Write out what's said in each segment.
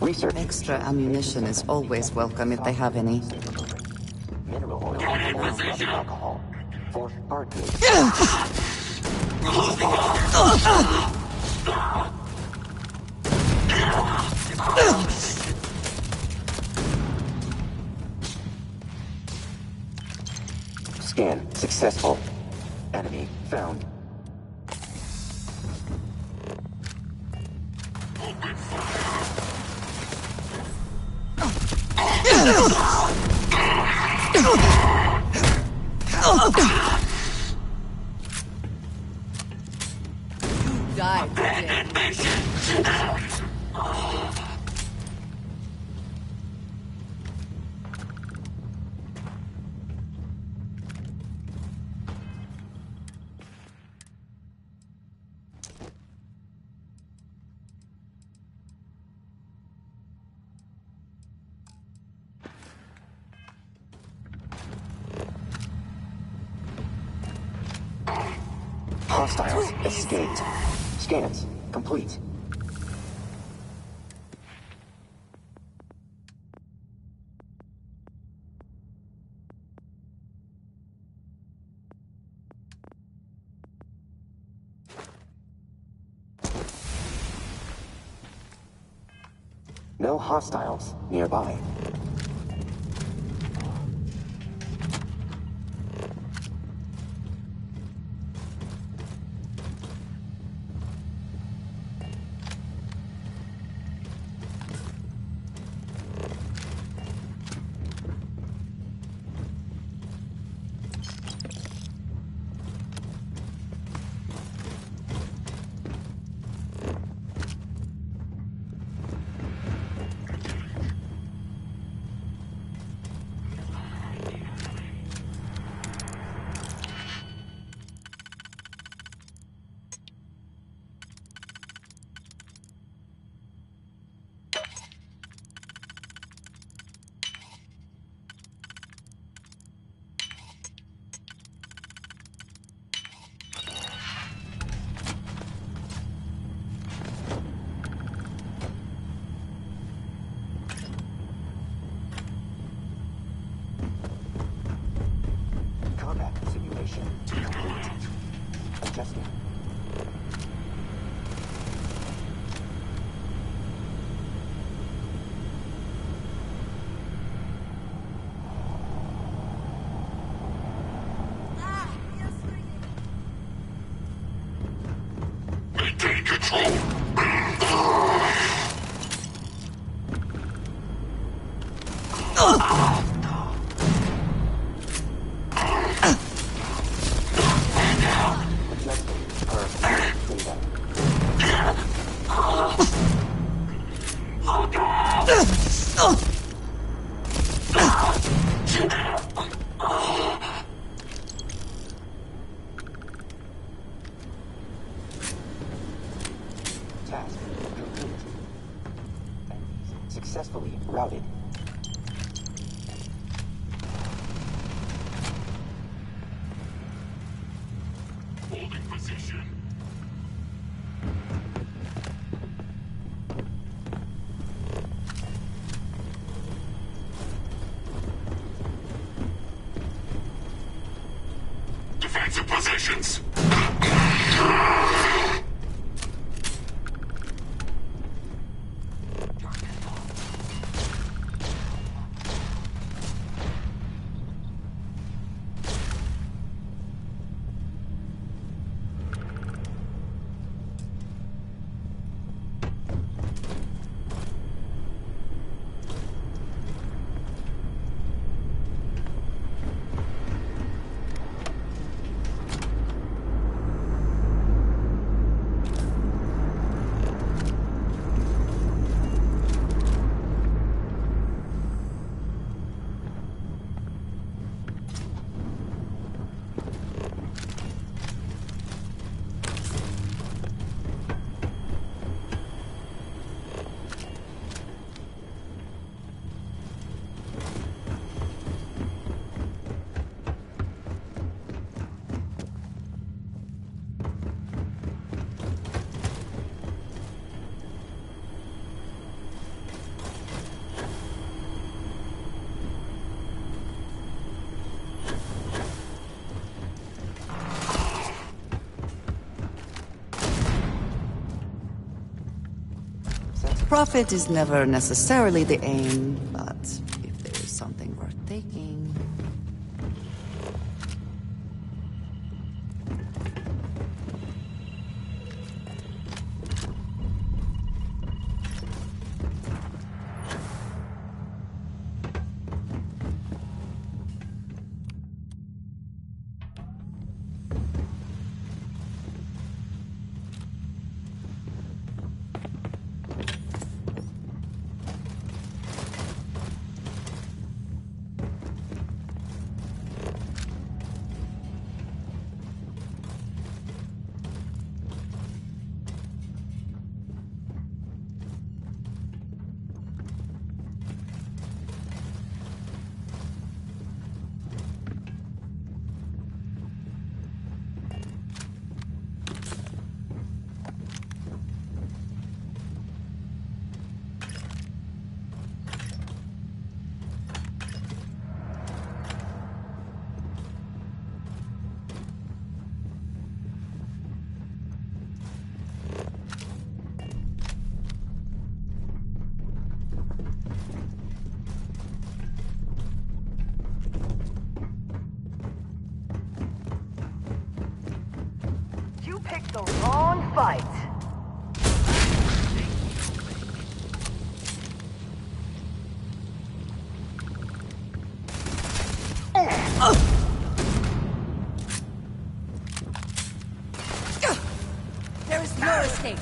Research. Extra ammunition is always welcome if they have any. Mineral oil. Alcohol. For hard goods. Scan successful. Enemy found. Die today. Hostiles escaped. Scans complete. No hostiles nearby. Combat simulation complete. Adjusting. Maintain control. Task complete. Successfully routed. Holding position. Defensive positions. Profit is never necessarily the aim, but if there is something worth taking... You picked the wrong fight. There is no escape!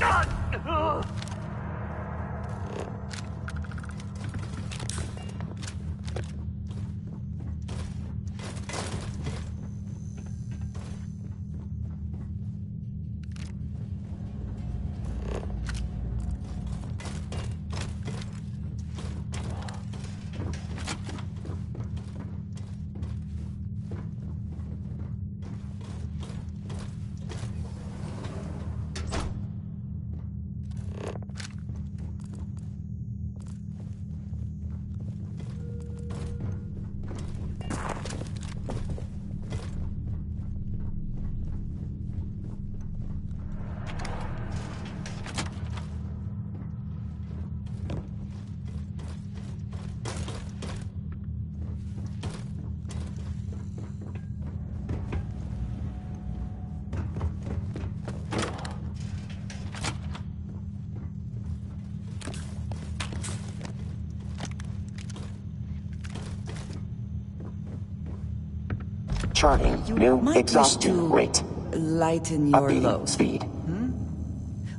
Charting You new might wish exhaustion to rate. lighten your Upping load. speed.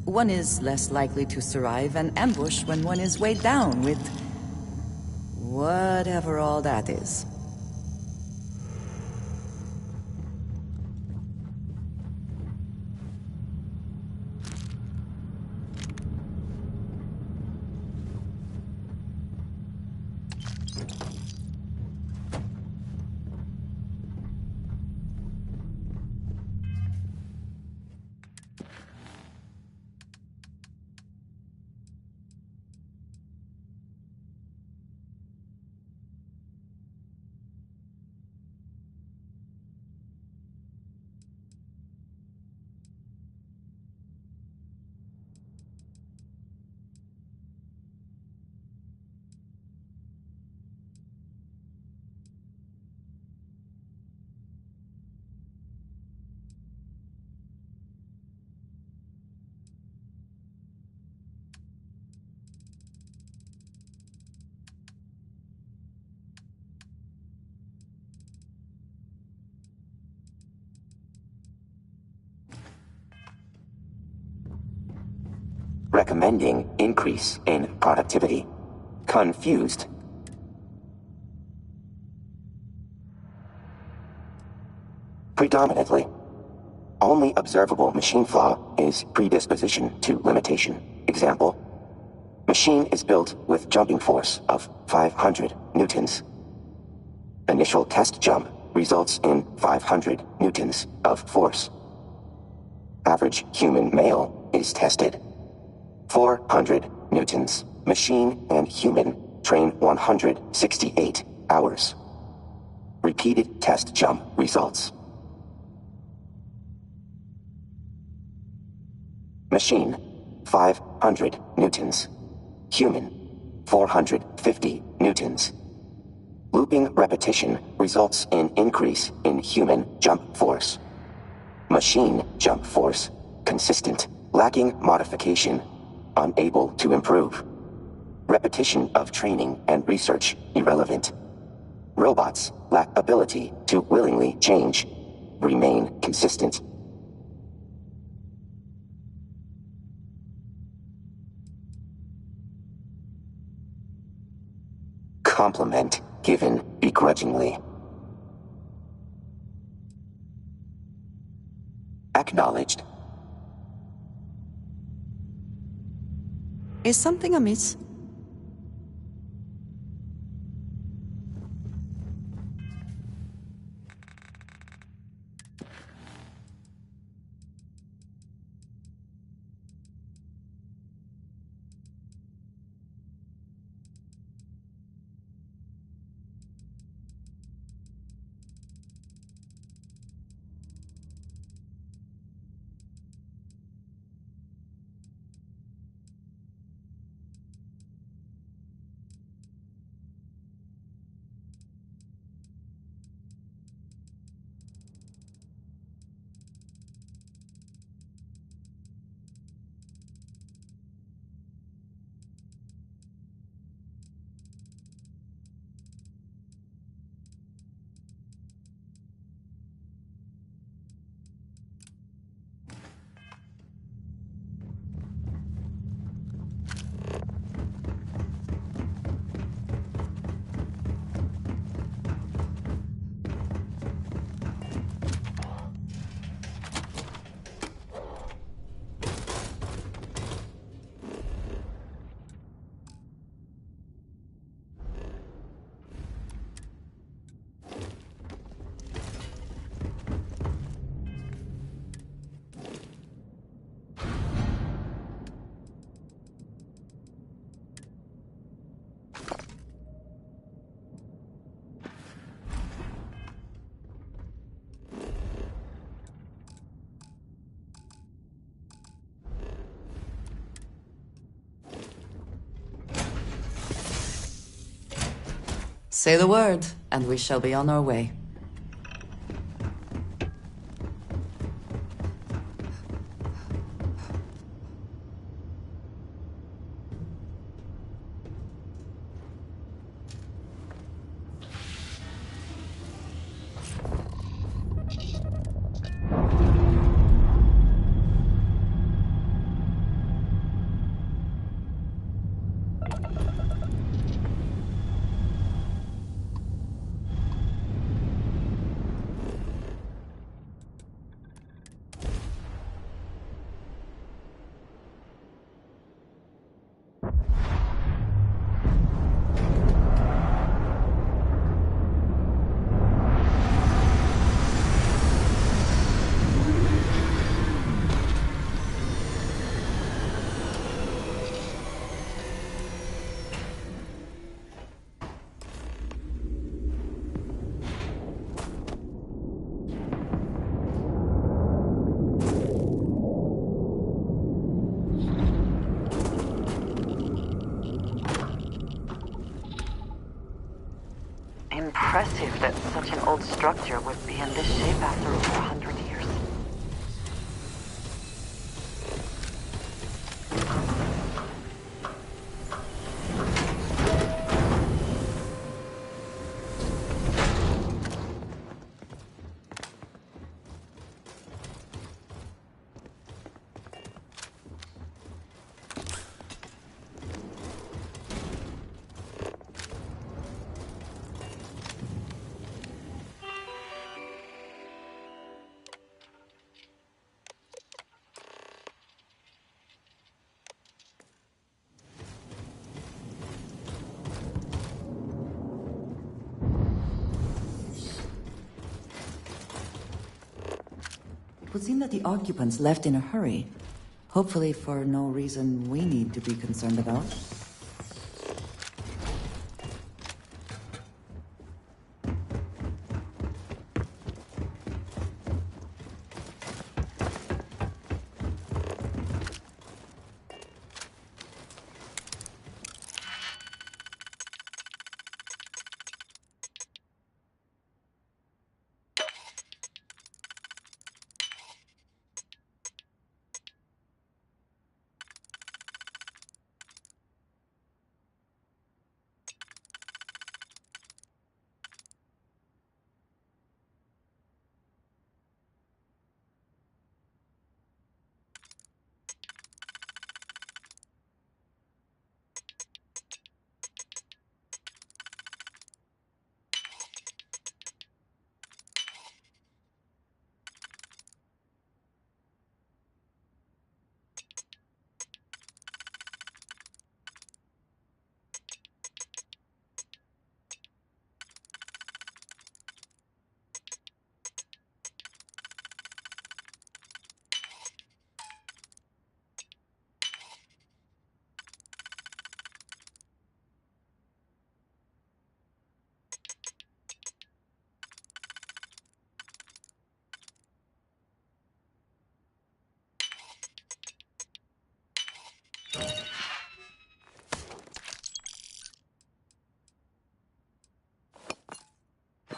One is less likely to survive an ambush when one is weighed down with... whatever all that is. Recommending increase in productivity. Confused. Predominantly. Only observable machine flaw is predisposition to limitation. Example. Machine is built with jumping force of 500 newtons. Initial test jump results in 500 newtons of force. Average human male is tested. 400 newtons. Machine and human train 168 hours. Repeated test jump results. Machine 500 newtons. Human, 450 newtons. Looping repetition results in increase in human jump force. Machine jump force, consistent, lacking modification, unable to improve. Repetition of training and research, irrelevant. Robots lack ability to willingly change, remain consistent. Compliment given begrudgingly. Acknowledged. Is something amiss? Say the word, and we shall be on our way. Impressive that such an old structure would be in this shape after over 100 years. It would seem that the occupants left in a hurry. Hopefully for no reason we need to be concerned about.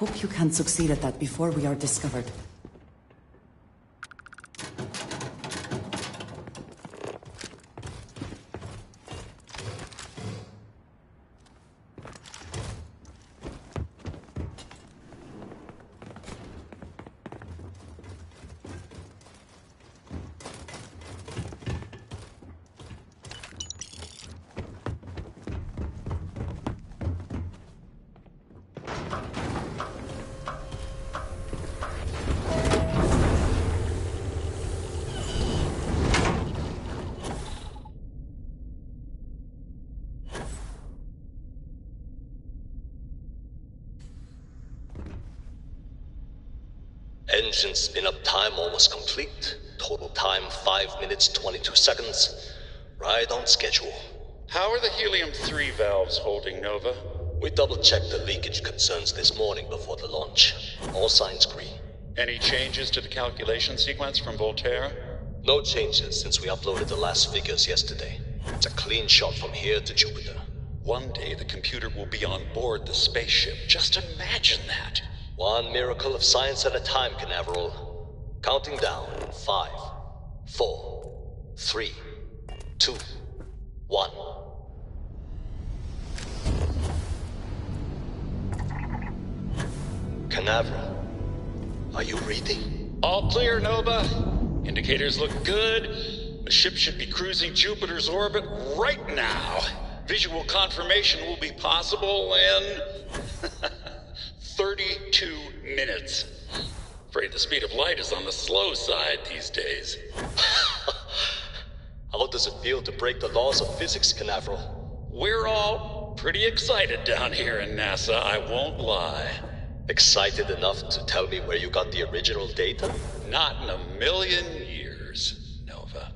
hope you can succeed at that before we are discovered. Engine spin-up time almost complete. Total time 5 minutes 22 seconds. Right on schedule. How are the helium-3 valves holding, Nova? We double-checked the leakage concerns this morning before the launch. All signs green. Any changes to the calculation sequence from Volterra? No changes since we uploaded the last figures yesterday. It's a clean shot from here to Jupiter. One day the computer will be on board the spaceship. Just imagine that. One miracle of science at a time, Canaveral. Counting down. 5, 4, 3, 2, 1. Canaveral, are you reading? All clear, Nova. Indicators look good. The ship should be cruising Jupiter's orbit right now. Visual confirmation will be possible in 32 minutes. Afraid the speed of light is on the slow side these days. How does it feel to break the laws of physics, Canaveral? We're all pretty excited down here in NASA, I won't lie. Excited enough to tell me where you got the original data? Not in a million years, Nova.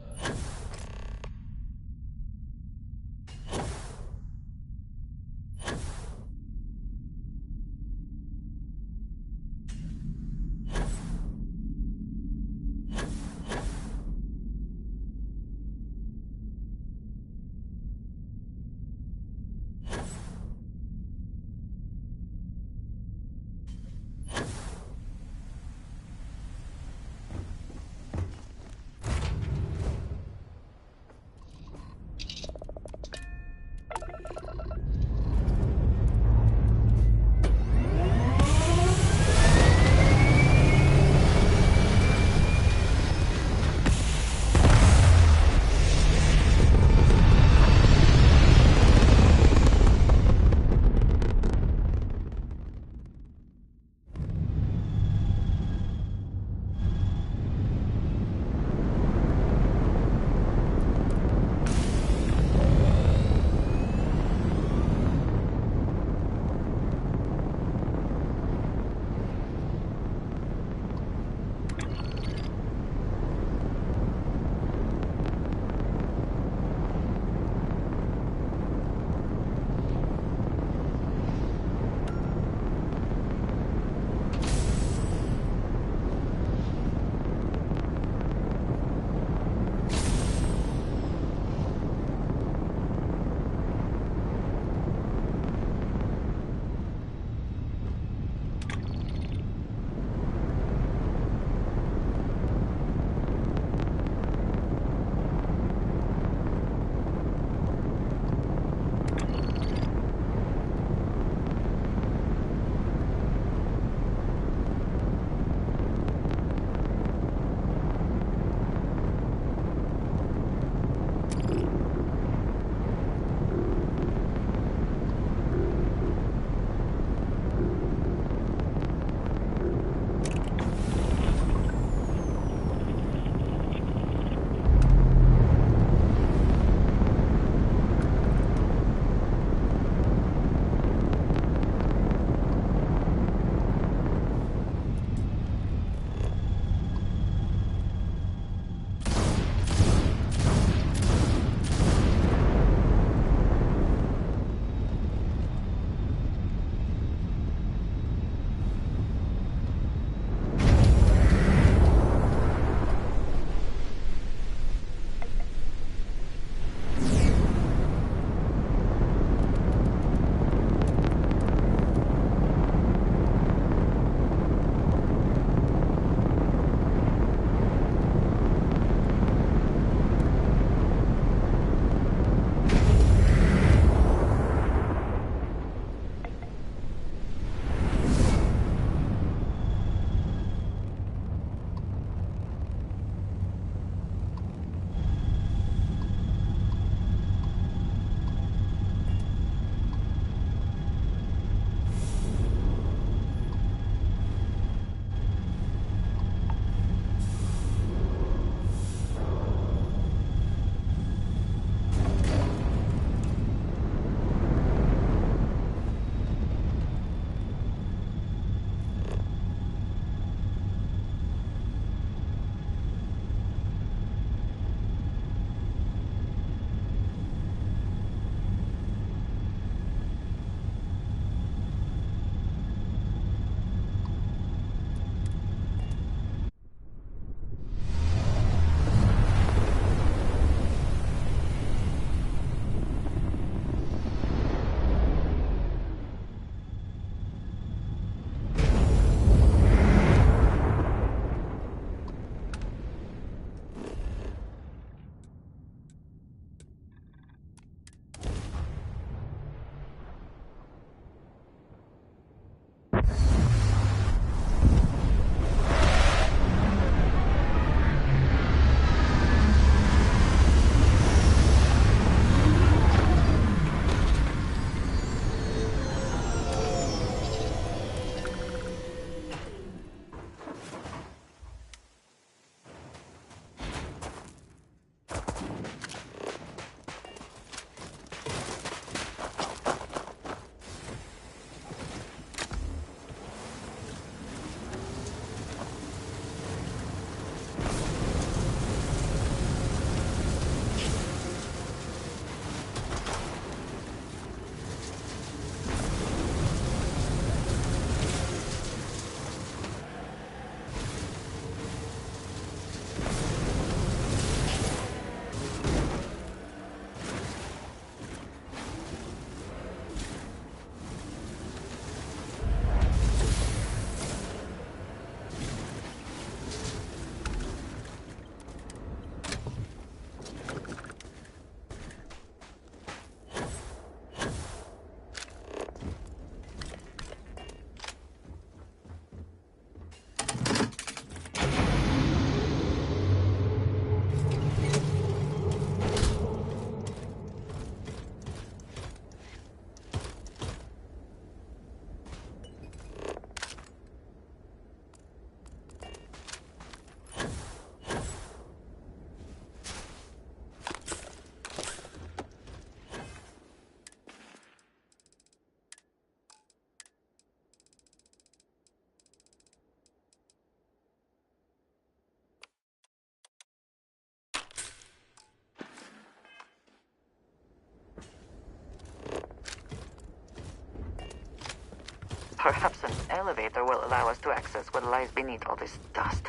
Perhaps an elevator will allow us to access what lies beneath all this dust.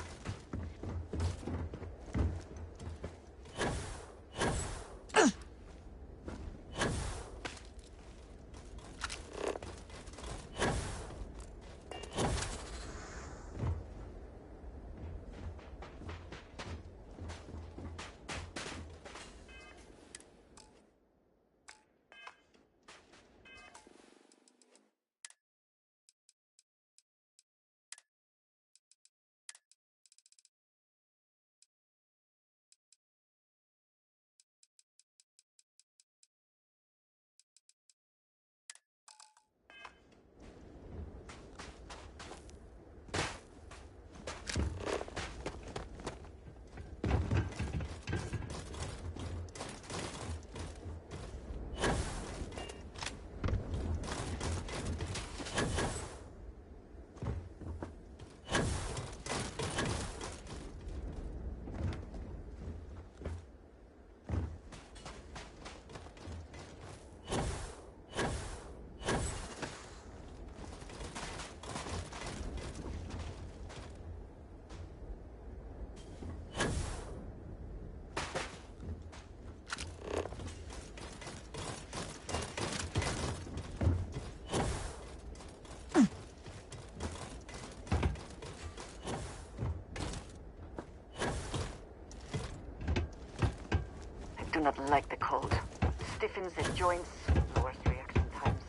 I do not like the cold. Stiffens the joints, lowers reaction times.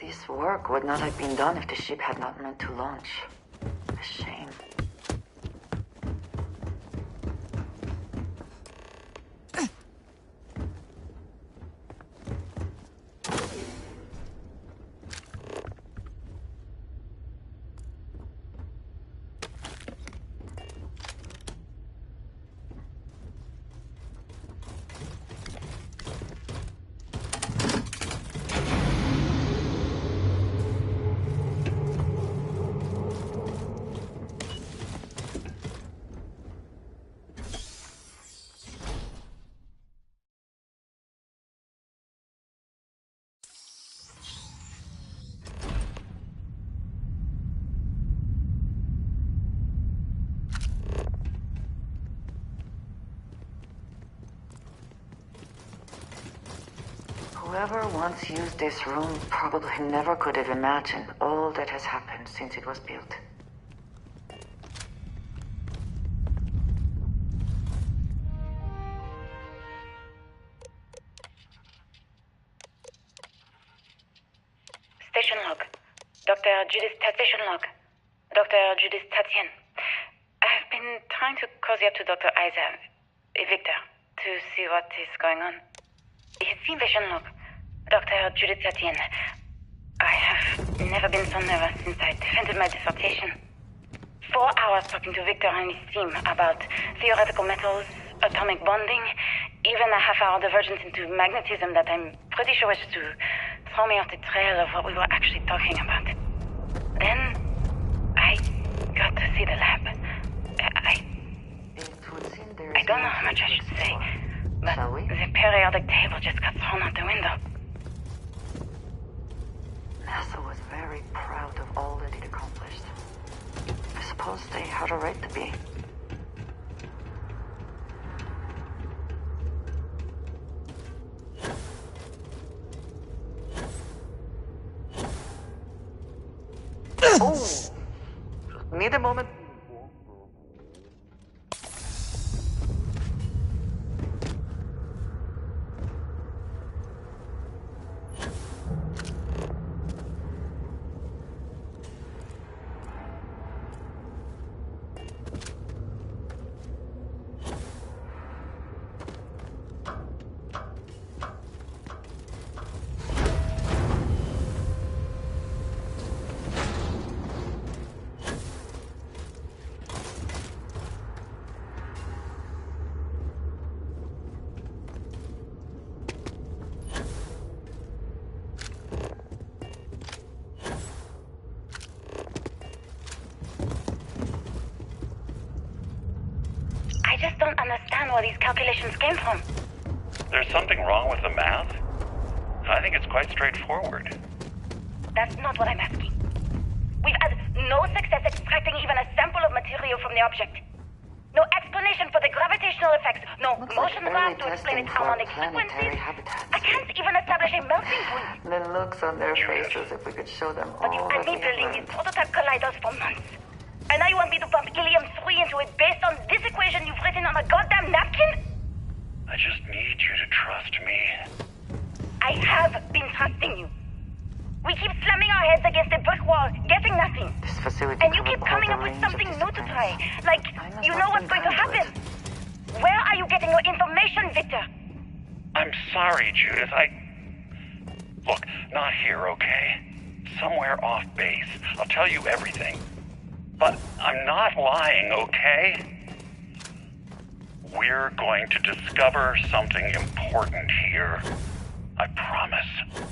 This work would not have been done if the ship had not meant to launch. A shame. Whoever once used this room probably never could have imagined all that has happened since it was built. Station log. Dr. Judith Station log. Dr. Judith Tatien. I've been trying to cozy up to Dr. Victor, to see what is going on. His station log. Dr. Judith Tatien. I have never been so nervous since I defended my dissertation. 4 hours talking to Victor and his team about theoretical metals, atomic bonding, even a half-hour divergence into magnetism that I'm pretty sure was to throw me off the trail of what we were actually talking about. Then, I got to see the lab. I don't know how much I should say, but the periodic table just got thrown out the window. NASA was very proud of all that it accomplished. I suppose they had a right to be. Oh! Need a moment. just don't understand where these calculations came from. There's something wrong with the math? I think it's quite straightforward. That's not what I'm asking. We've had no success extracting even a sample of material from the object. No explanation for the gravitational effects. No Looks motion like graph early to explain testing its for harmonic planetary frequencies. habitats. I can't even establish a melting point. The looks on their faces if we could show them But all I've that we been have building learned. these prototype colliders for months. And now you want me to pump helium-3 into it based on this equation you've written on a goddamn napkin? I just need you to trust me. I have been trusting you. We keep slamming our heads against a brick wall, getting nothing. This facility And you covered keep all coming the up with range of something new to disciplines. try. Like, I must you not know what's been going to kind to happen. it. Where are you getting your information, Victor? I'm sorry, Judith. Look, not here, okay? Somewhere off base. I'll tell you everything. But I'm not lying, okay? We're going to discover something important here. I promise.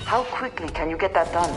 How quickly can you get that done?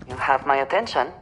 You have my attention.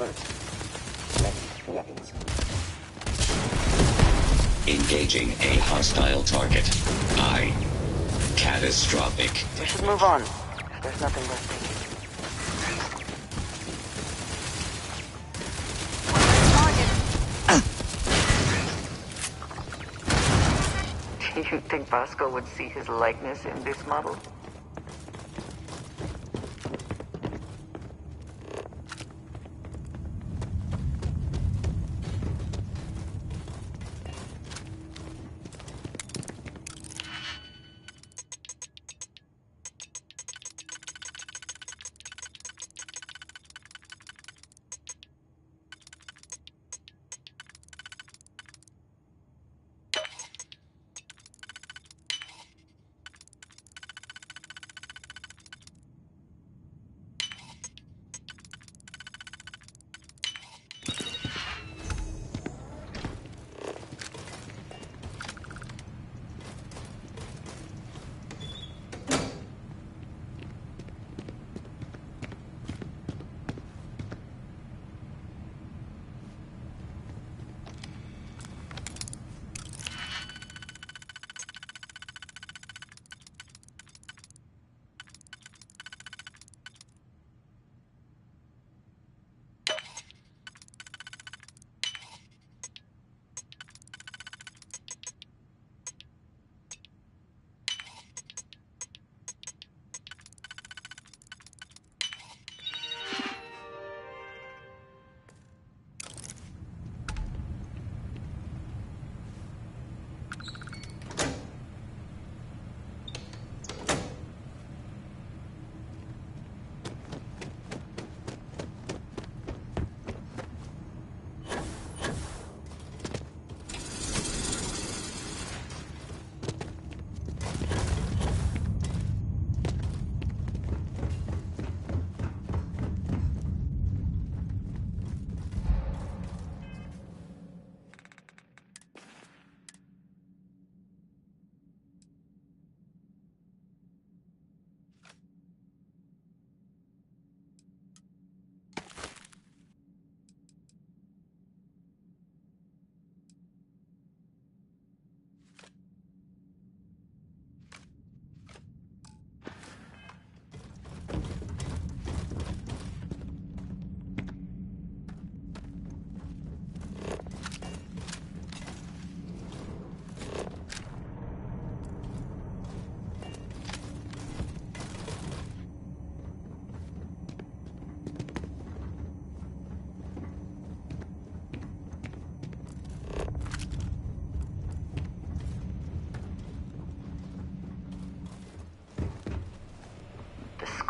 Alert. Ready. Weapons. Engaging a hostile target. Catastrophic. We should move on. If there's nothing worth taking. Do you think Vasco would see his likeness in this model?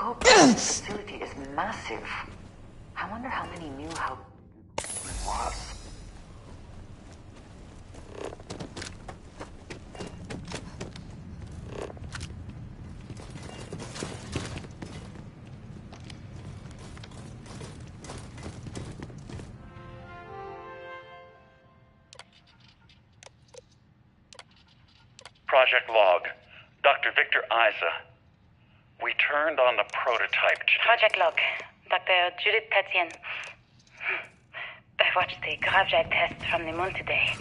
scope of this facility is massive. I wonder how many knew how it was. Project log. Dr. Victor Isa. We turned on the prototype. Project log. Dr. Judith Tatian. I watched the gravjet test from the moon today.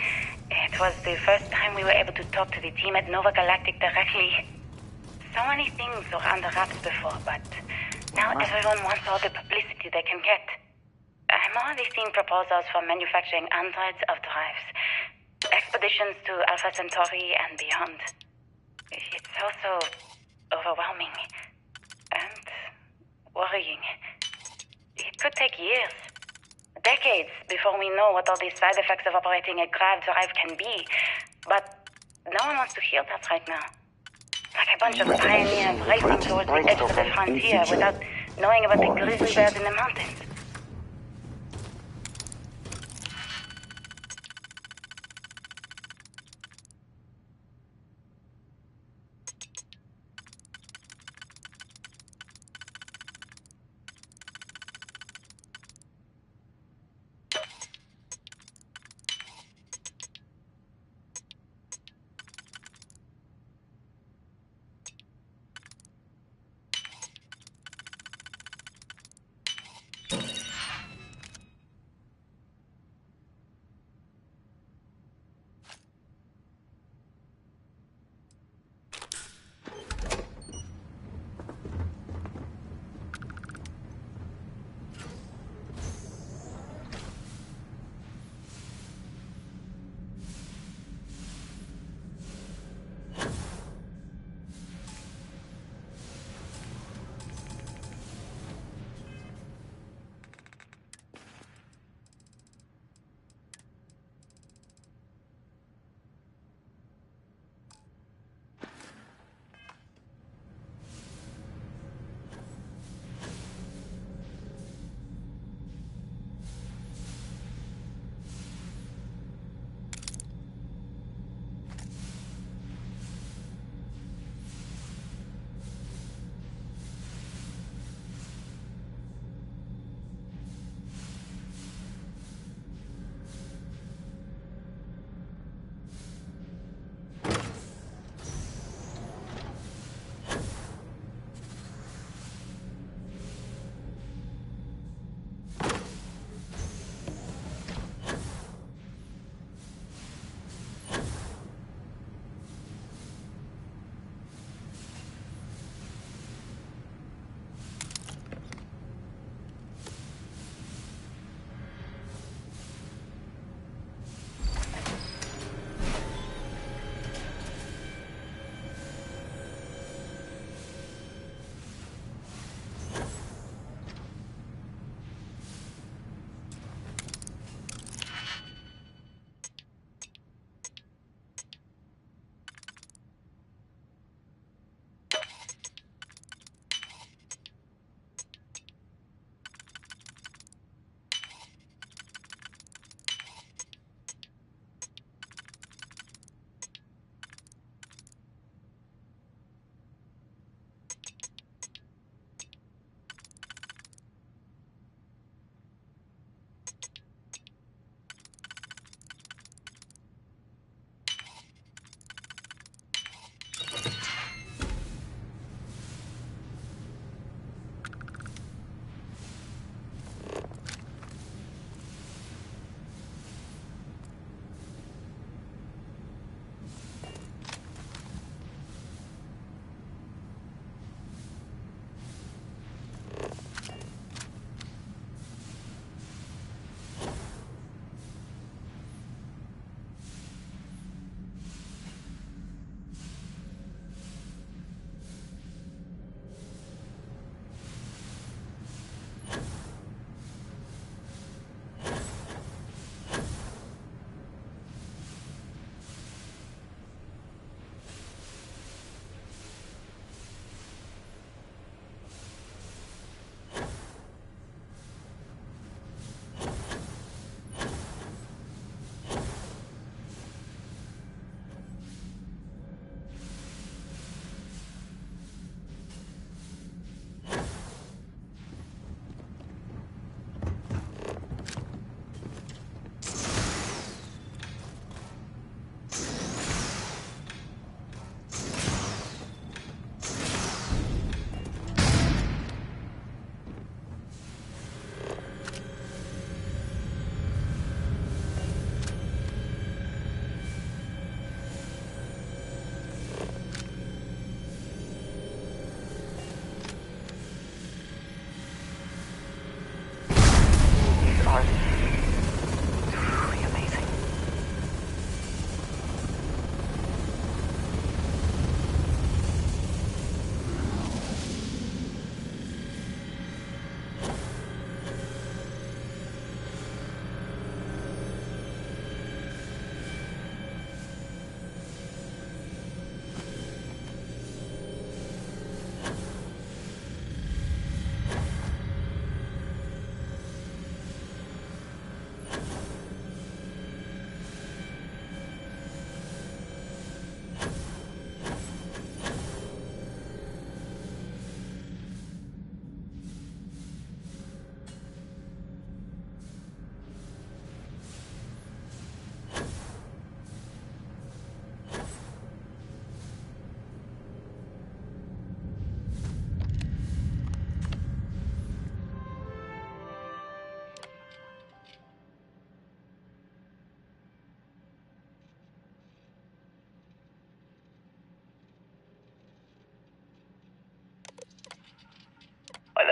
It was the first time we were able to talk to the team at Nova Galactic directly. So many things were under wraps before, but now everyone wants all the publicity they can get. I'm already seeing proposals for manufacturing androids of drives. Expeditions to Alpha Centauri and beyond. It's also overwhelming and worrying. It could take years, decades, before we know what all the side effects of operating a grav drive can be. But no one wants to hear that right now. Like a bunch of pioneers racing towards the edge of the frontier without knowing about the grizzly bears in the mountains.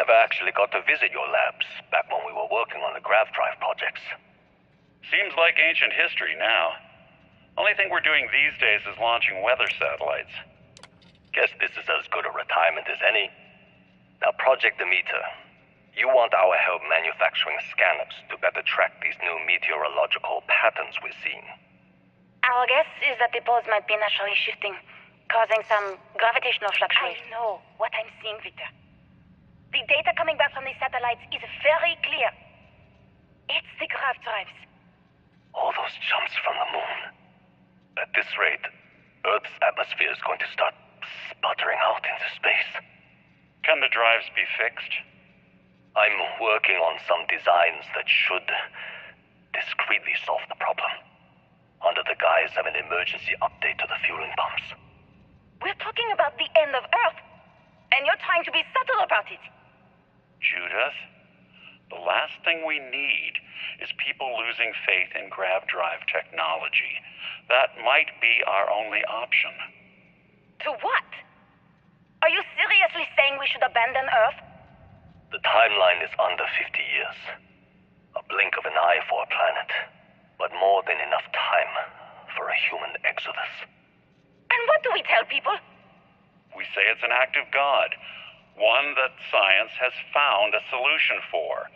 never actually got to visit your labs back when we were working on the grav drive projects. Seems like ancient history now. Only thing we're doing these days is launching weather satellites. Guess this is as good a retirement as any. Now, Project Demeter, you want our help manufacturing scanners to better track these new meteorological patterns we're seeing. Our guess is that the poles might be naturally shifting, causing some gravitational fluctuation. I know what I'm seeing, Victor. The data coming back from the satellites is very clear. It's the grav drives. All those jumps from the moon. At this rate, Earth's atmosphere is going to start sputtering out into space. Can the drives be fixed? I'm working on some designs that should discreetly solve the problem, under the guise of an emergency update to the fueling pumps. We're talking about the end of Earth, and you're trying to be subtle about it. Judith, the last thing we need is people losing faith in grav drive technology. That might be our only option. To what? Are you seriously saying we should abandon Earth? The timeline is under 50 years. A blink of an eye for a planet, but more than enough time for a human exodus. And what do we tell people? We say it's an act of God, one that science has found a solution for.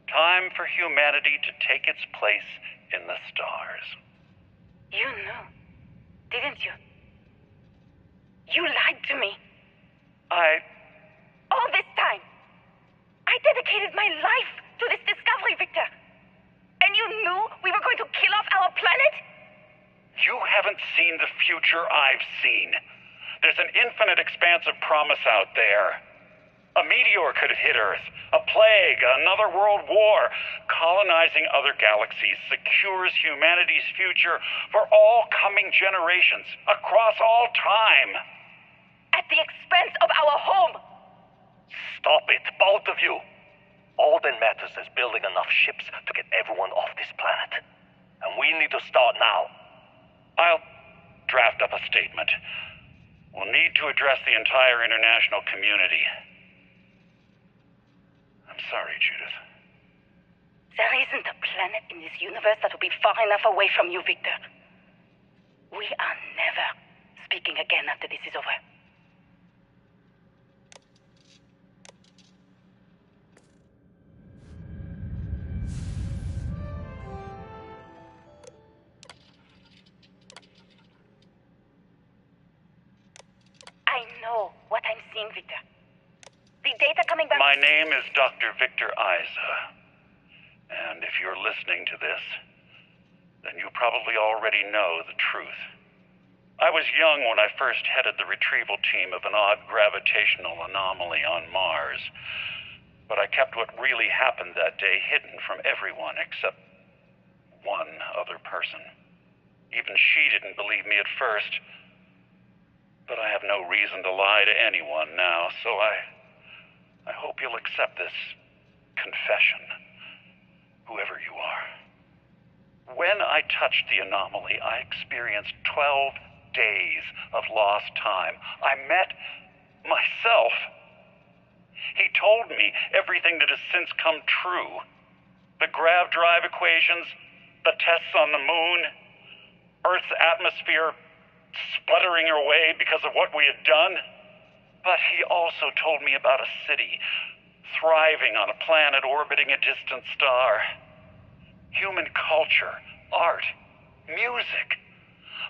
Time for humanity to take its place in the stars. You knew, didn't you? You lied to me. All this time, I dedicated my life to this discovery, Victor. And you knew we were going to kill off our planet? You haven't seen the future I've seen. There's an infinite expanse of promise out there. A meteor could hit Earth, a plague, another world war. Colonizing other galaxies secures humanity's future for all coming generations, across all time. At the expense of our home. Stop it, both of you. All that matters is building enough ships to get everyone off this planet. And we need to start now. I'll draft up a statement. We'll need to address the entire international community. I'm sorry, Judith. There isn't a planet in this universe that will be far enough away from you, Victor. We are never speaking again after this is over. I know what I'm seeing, Victor. The data coming back... My name is Dr. Victor Isa. And if you're listening to this, then you probably already know the truth. I was young when I first headed the retrieval team of an odd gravitational anomaly on Mars. But I kept what really happened that day hidden from everyone except one other person. Even she didn't believe me at first. But I have no reason to lie to anyone now, so I hope you'll accept this confession, whoever you are. When I touched the anomaly, I experienced 12 days of lost time. I met myself. He told me everything that has since come true. The grav drive equations, the tests on the moon, Earth's atmosphere sputtering away because of what we had done. But he also told me about a city thriving on a planet orbiting a distant star. Human culture, art, music,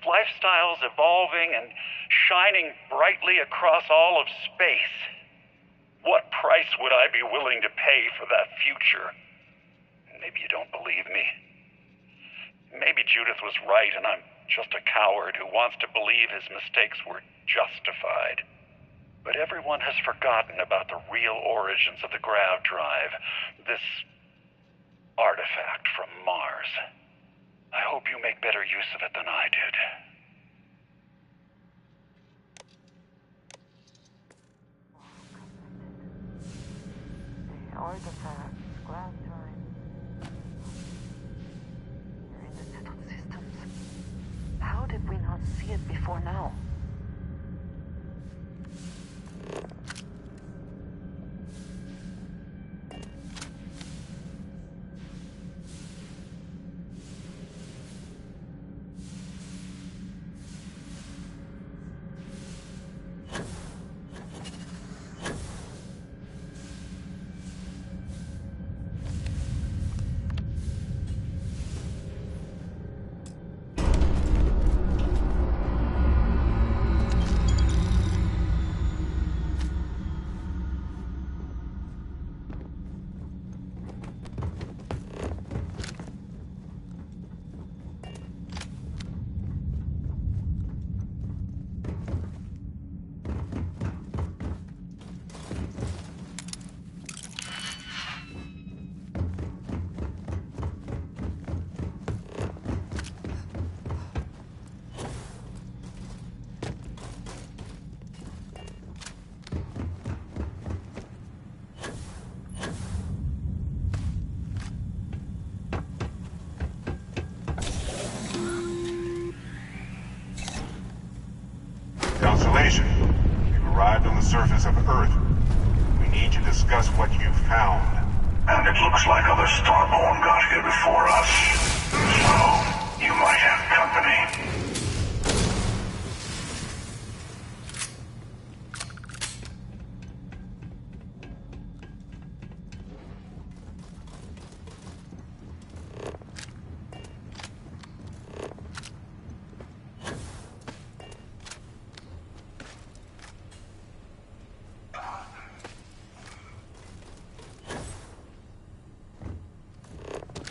lifestyles evolving and shining brightly across all of space. What price would I be willing to pay for that future? Maybe you don't believe me. Maybe Judith was right and I'm just a coward who wants to believe his mistakes were justified. But everyone has forgotten about the real origins of the grav drive, this artifact from Mars. I hope you make better use of it than I did. The artifacts, grav drive. You're in the settled systems. How did we not see it before now? surface of Earth. We need to discuss what you found. And it looks like other Starborn got here before us. So, you might have company.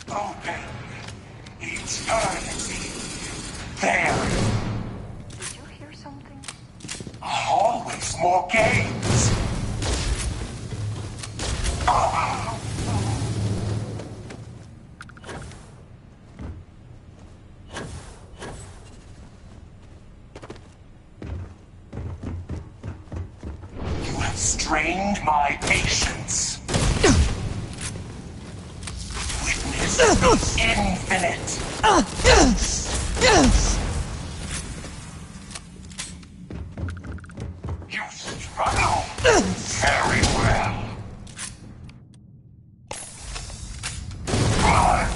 Open eternity. There. Did you hear something? Always more games. You have strained my patience. Witness the infinite. You struggle very well. Run.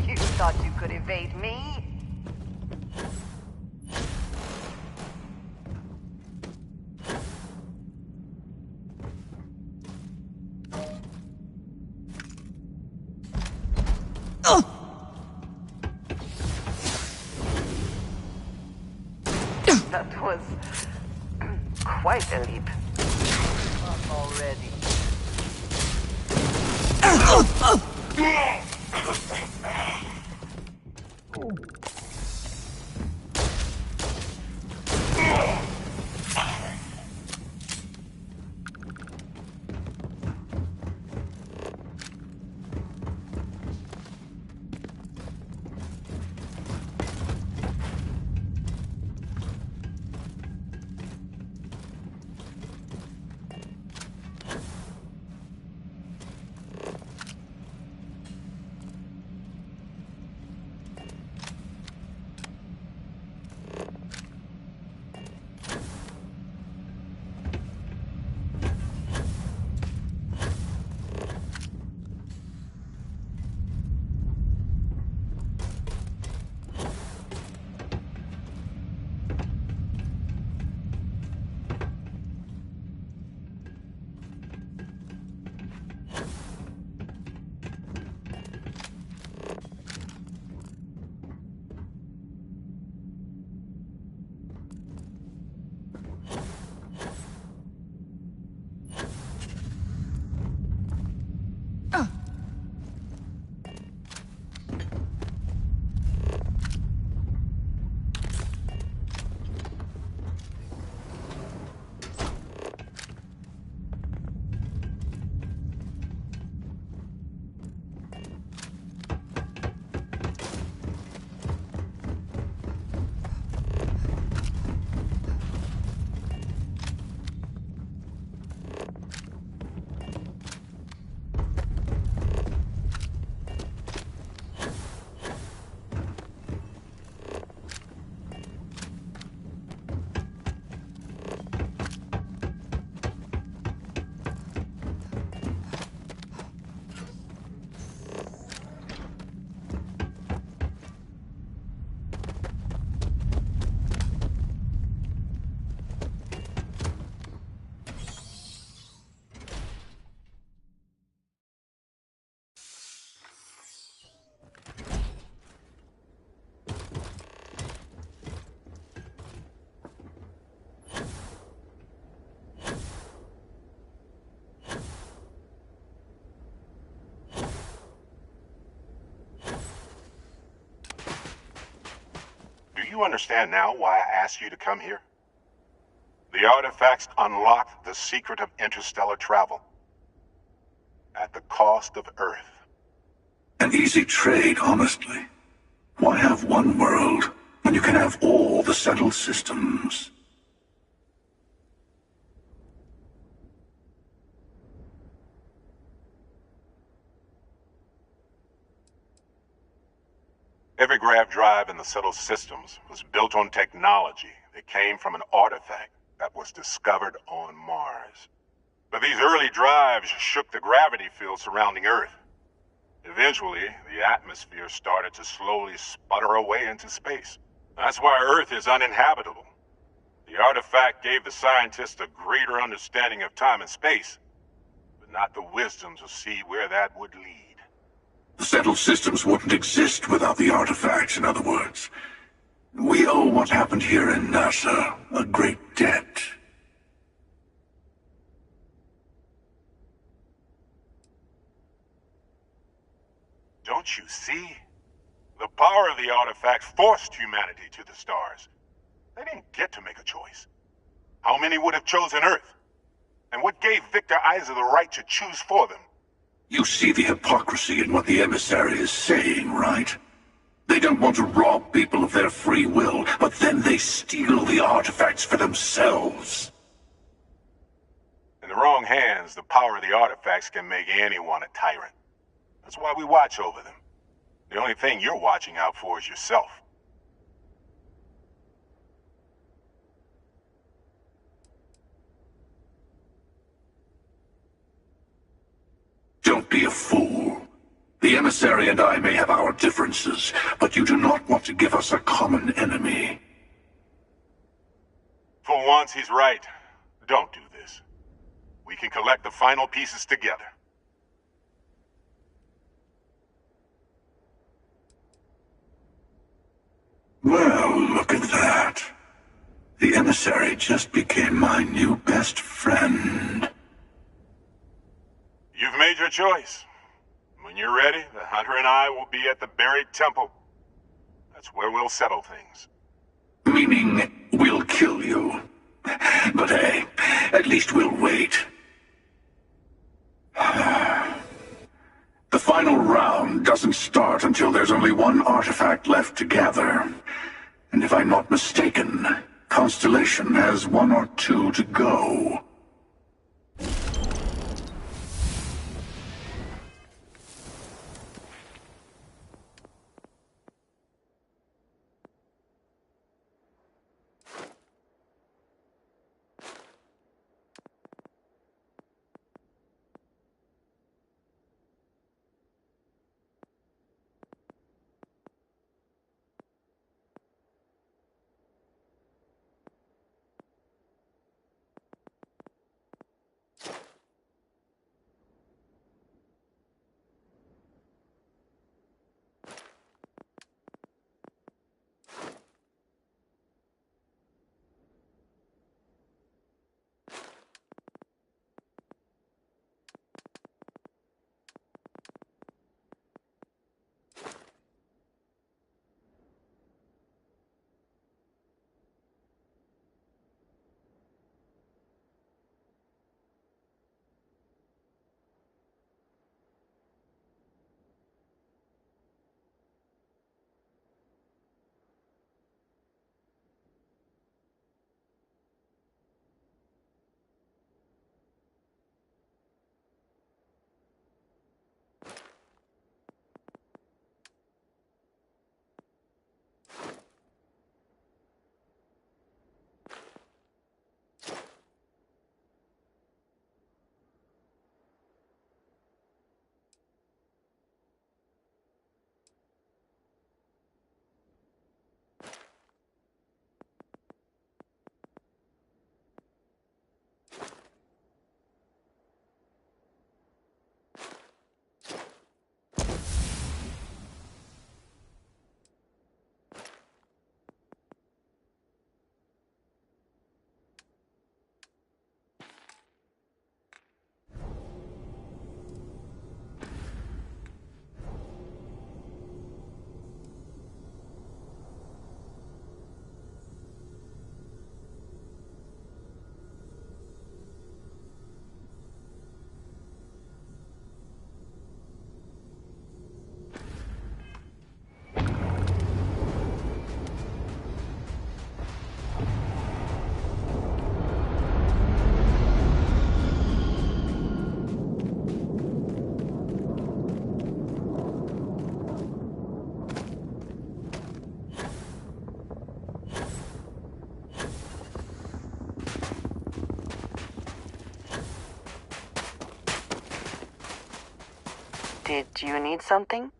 You thought you could evade me? That was quite a leap. Up already. you understand now why I asked you to come here? The artifacts unlock the secret of interstellar travel. At the cost of Earth. An easy trade, honestly. Why have one world when you can have all the settled systems? Every grav drive in the settled systems was built on technology that came from an artifact that was discovered on Mars. But these early drives shook the gravity field surrounding Earth. Eventually, the atmosphere started to slowly sputter away into space. That's why Earth is uninhabitable. The artifact gave the scientists a greater understanding of time and space, but not the wisdom to see where that would lead. The settled systems wouldn't exist without the artifacts, in other words. We owe what happened here in NASA a great debt. Don't you see? The power of the artifacts forced humanity to the stars. They didn't get to make a choice. How many would have chosen Earth? And what gave Victor Isa the right to choose for them? You see the hypocrisy in what the emissary is saying, right? They don't want to rob people of their free will, but then they steal the artifacts for themselves. In the wrong hands, the power of the artifacts can make anyone a tyrant. That's why we watch over them. The only thing you're watching out for is yourself. Don't be a fool. The emissary and I may have our differences, but you do not want to give us a common enemy. For once, he's right. Don't do this. We can collect the final pieces together. Well, look at that. The emissary just became my new best friend. You've made your choice. When you're ready, the Hunter and I will be at the buried temple. That's where we'll settle things. Meaning, we'll kill you. But hey, at least we'll wait. The final round doesn't start until there's only one artifact left to gather. And if I'm not mistaken, Constellation has one or two to go. Did you need something?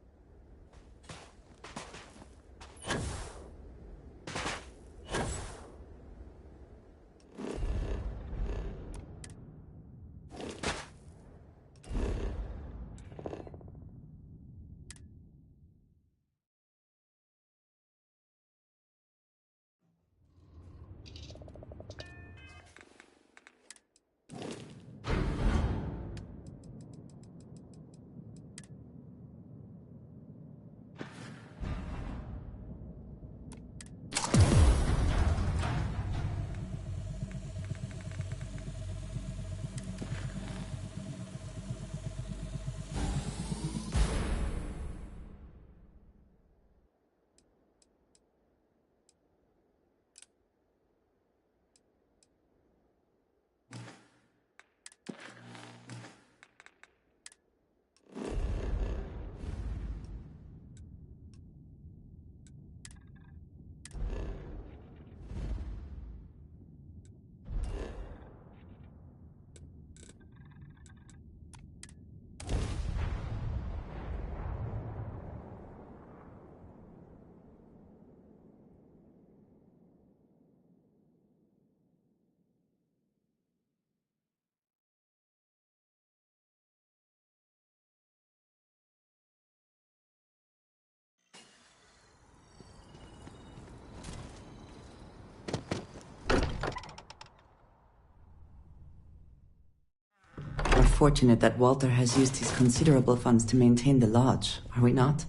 We're fortunate that Walter has used his considerable funds to maintain the lodge, are we not?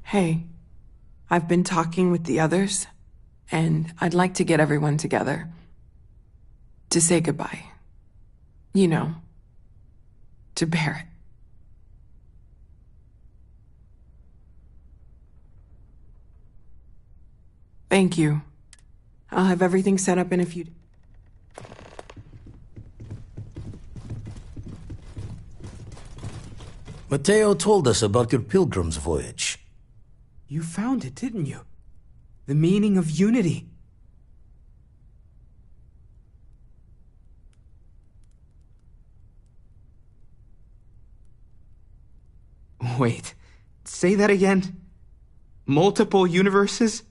Hey, I've been talking with the others, and I'd like to get everyone together. To say goodbye. You know, to Barrett. Thank you. I'll have everything set up in a few... Mateo told us about your pilgrim's voyage. You found it, didn't you? The meaning of unity. Wait, say that again? Multiple universes?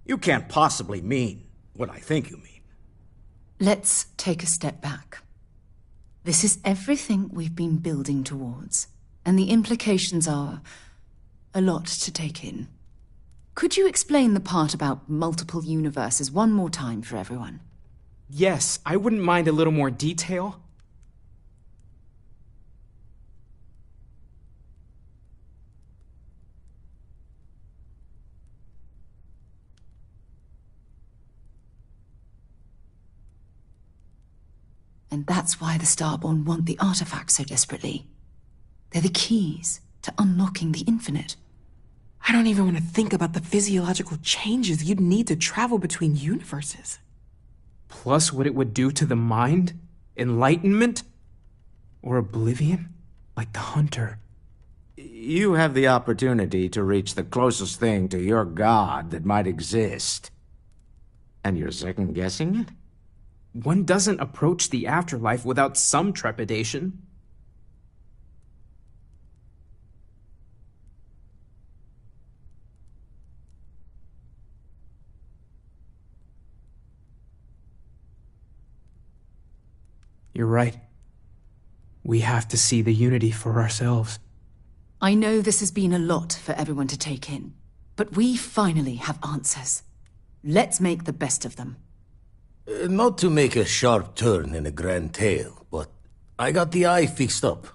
You can't possibly mean what I think you mean. Let's take a step back. This is everything we've been building towards, and the implications are a lot to take in. Could you explain the part about multiple universes one more time for everyone? Yes, I wouldn't mind a little more detail. And that's why the Starborn want the artifacts so desperately. They're the keys to unlocking the infinite. I don't even want to think about the physiological changes you'd need to travel between universes. Plus what it would do to the mind? Enlightenment? Or oblivion? Like the Hunter. You have the opportunity to reach the closest thing to your god that might exist. And you're second-guessing it? One doesn't approach the afterlife without some trepidation. You're right. We have to see the unity for ourselves. I know this has been a lot for everyone to take in, but we finally have answers. Let's make the best of them. Not to make a sharp turn in a grand tale, but I got the eye fixed up.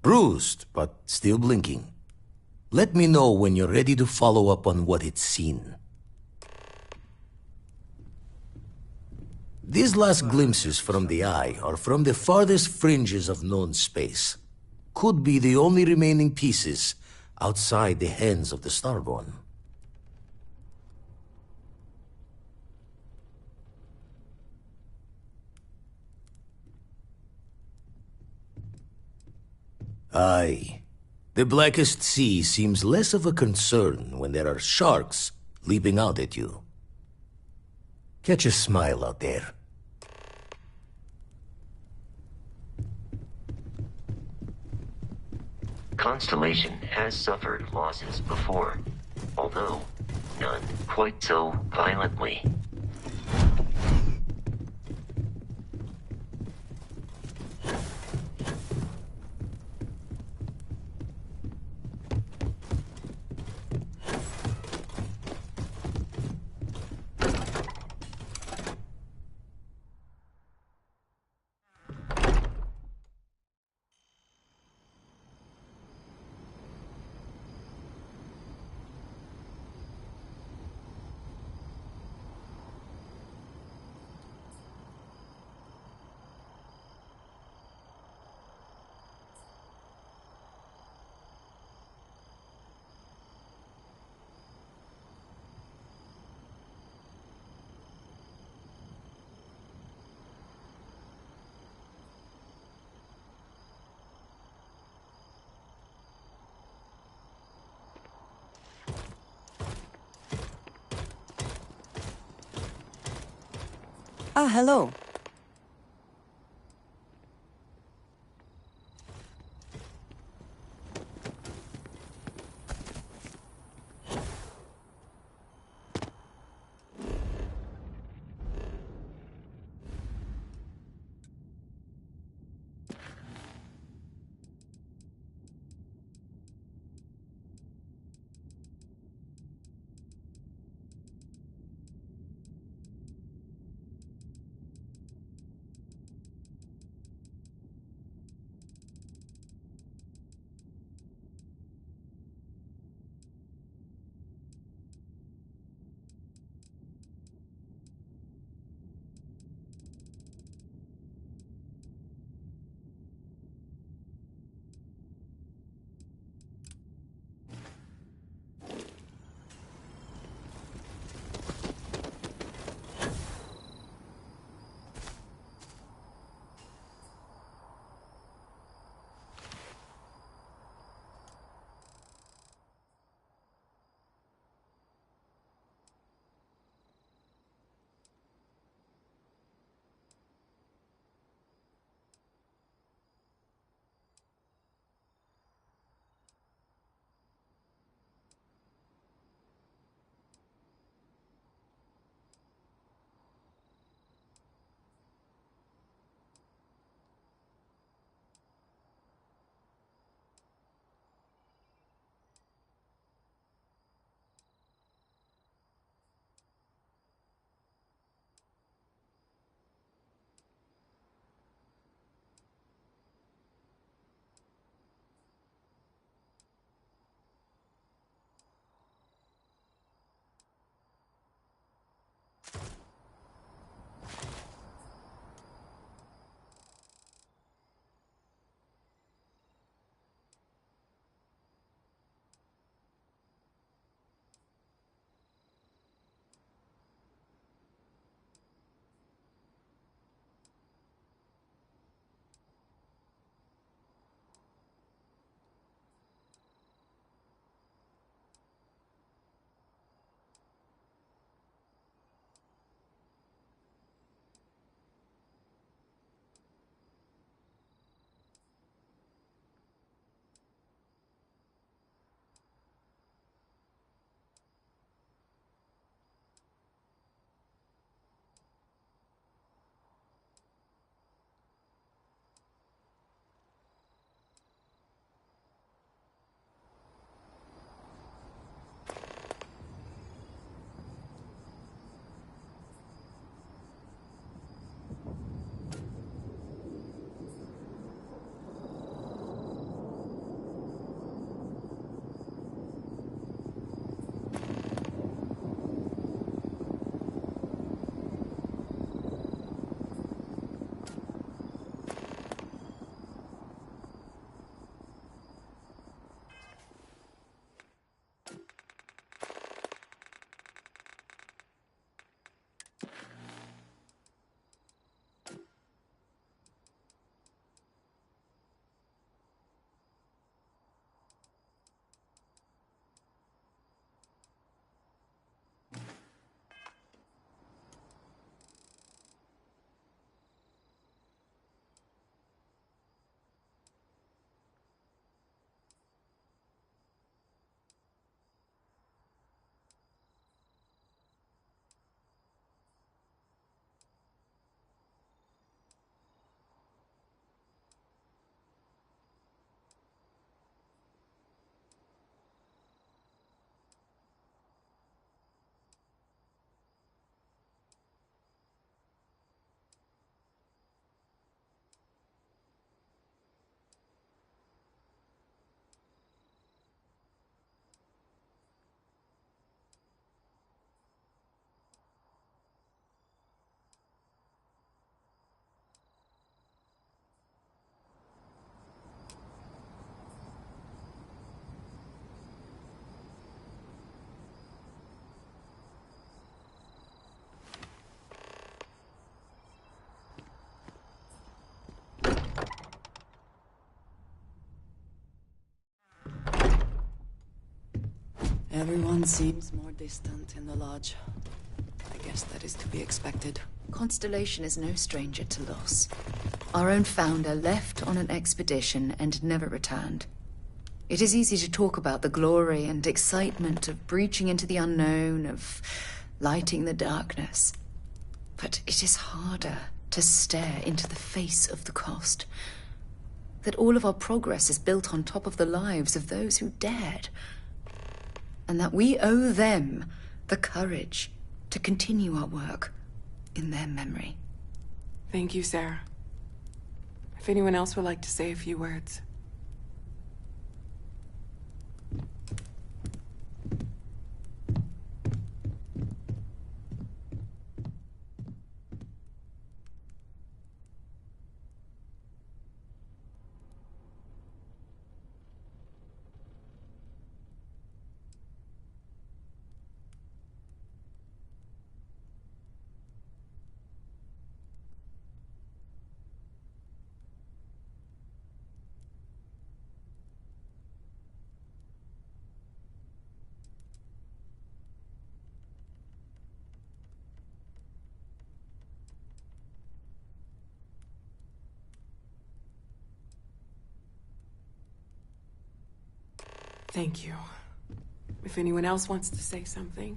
Bruised, but still blinking. Let me know when you're ready to follow up on what it's seen. These last glimpses from the eye are from the farthest fringes of known space. Could be the only remaining pieces outside the hands of the Starborn. Aye. The blackest sea seems less of a concern when there are sharks leaping out at you. Catch a smile out there. Constellation has suffered losses before, although none quite so violently. Ah, hello. Everyone seems more distant in the lodge. I guess that is to be expected. Constellation is no stranger to loss. Our own founder left on an expedition and never returned. It is easy to talk about the glory and excitement of breaching into the unknown, of lighting the darkness. But it is harder to stare into the face of the cost. That all of our progress is built on top of the lives of those who dared. And that we owe them the courage to continue our work in their memory. Thank you, Sarah. If anyone else would like to say a few words. Thank you. If anyone else wants to say something.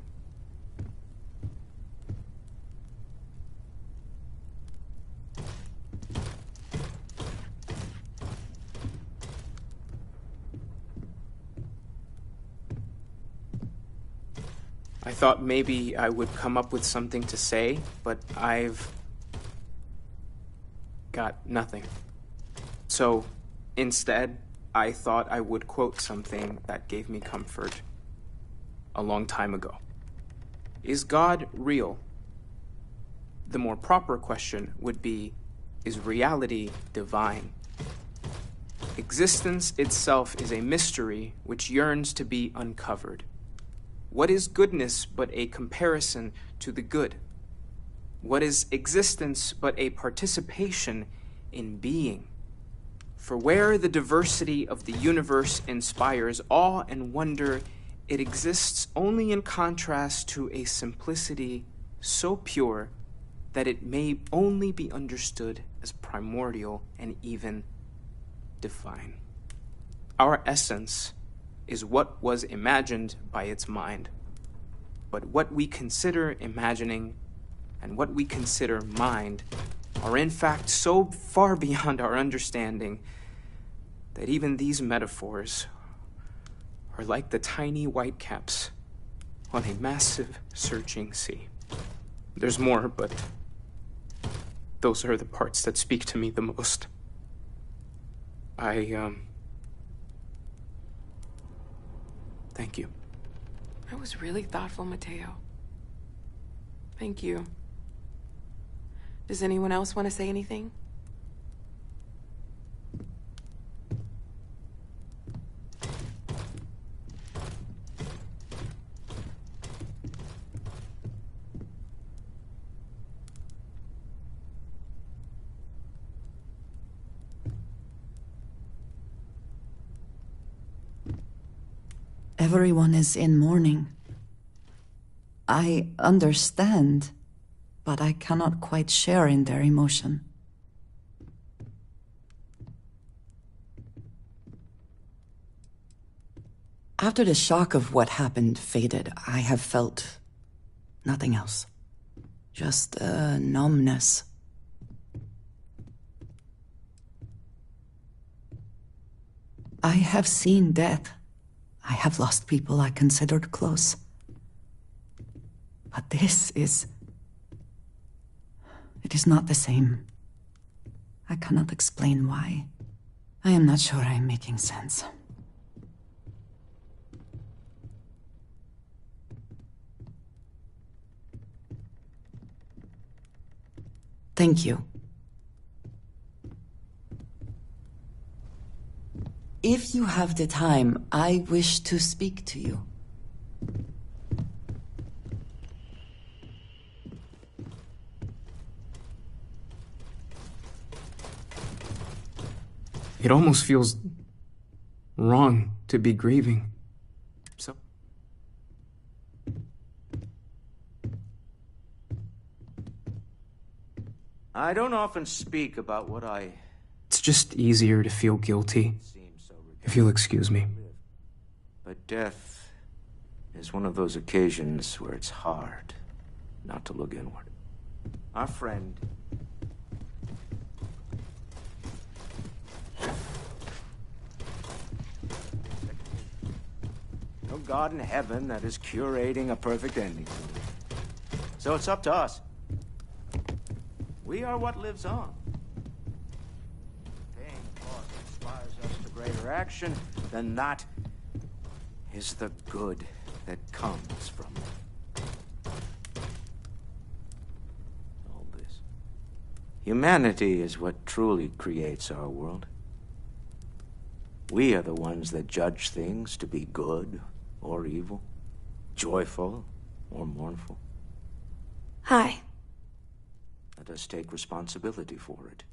I thought maybe I would come up with something to say, but I've got nothing. So, instead, I thought I would quote something that gave me comfort a long time ago. Is God real? The more proper question would be, is reality divine? Existence itself is a mystery which yearns to be uncovered. What is goodness but a comparison to the good? What is existence but a participation in being? For where the diversity of the universe inspires awe and wonder, it exists only in contrast to a simplicity so pure that it may only be understood as primordial and even divine. Our essence is what was imagined by its mind, but what we consider imagining and what we consider mind are in fact so far beyond our understanding that even these metaphors are like the tiny whitecaps on a massive searching sea. There's more, but those are the parts that speak to me the most. Thank you. That was really thoughtful, Mateo. Thank you. Does anyone else want to say anything? Everyone is in mourning. I understand, but I cannot quite share in their emotion. After the shock of what happened faded, I have felt nothing else. Just a numbness. I have seen death. I have lost people I considered close. But this is... it is not the same. I cannot explain why. I am not sure I am making sense. Thank you. If you have the time, I wish to speak to you. It almost feels wrong to be grieving. So, I don't often speak about what It's just easier to feel guilty, if you'll excuse me. But death is one of those occasions where it's hard not to look inward. Our friend... No God in heaven that is curating a perfect ending to it. So it's up to us. We are what lives on. Paying a cost that inspires us to greater action, then that is the good that comes from it. All this. Humanity is what truly creates our world. We are the ones that judge things to be good or evil, joyful or mournful. Hi. Let us take responsibility for it.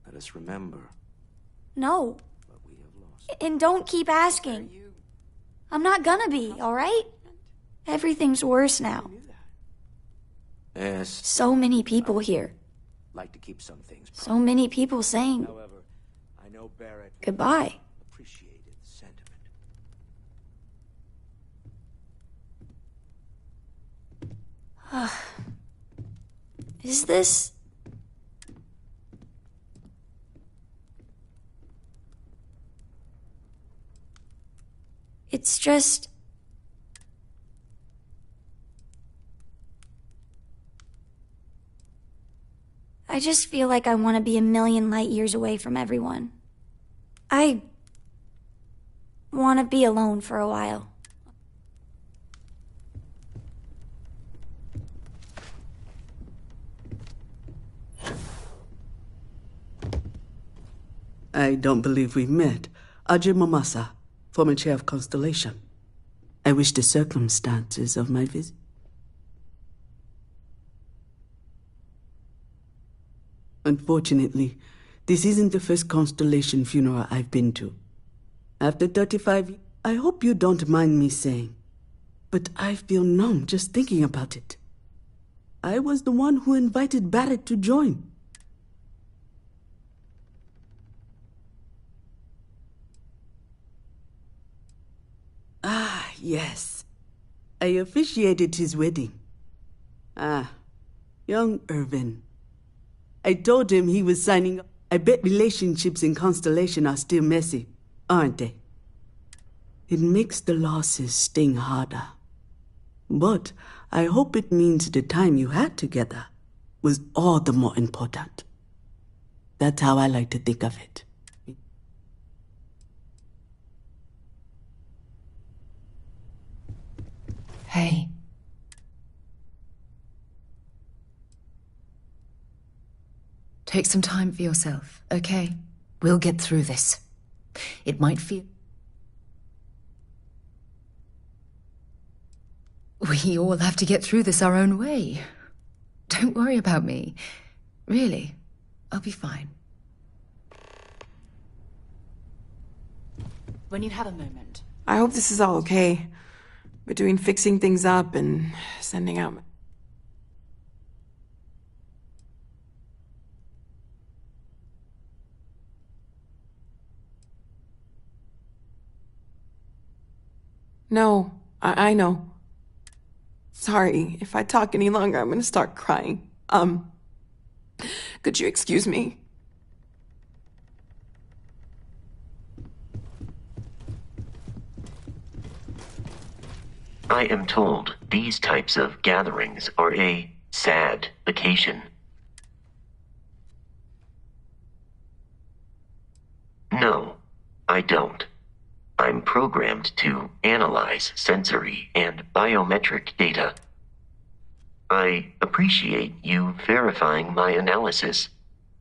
Let us remember. No. And don't keep asking. I'm not gonna be, alright? Everything's worse now. Yes. So many people here. Like to keep some things private. So many people saying However, I know Barrett goodbye. appreciated the sentiment. Is this... It's just... I just feel like I want to be a million light years away from everyone. I want to be alone for a while. I don't believe we've met. Ajay Mamasa, former chair of Constellation. I wish the circumstances of my visit. Unfortunately, this isn't the first Constellation funeral I've been to. After 35 years, I hope you don't mind me saying, but I feel numb just thinking about it. I was the one who invited Barrett to join. Ah, yes. I officiated his wedding. Ah, young Irvin. I told him he was signing up. I bet relationships in Constellation are still messy, aren't they? It makes the losses sting harder. But I hope it means the time you had together was all the more important. That's how I like to think of it. Hey. Take some time for yourself, okay? We'll get through this. It might feel... We all have to get through this our own way. Don't worry about me. Really, I'll be fine. When you have a moment. I hope this is all okay. Between fixing things up and sending out... No, I know. Sorry, if I talk any longer, I'm gonna start crying. Could you excuse me? I am told these types of gatherings are a sad occasion. No, I don't. I'm programmed to analyze sensory and biometric data. I appreciate you verifying my analysis,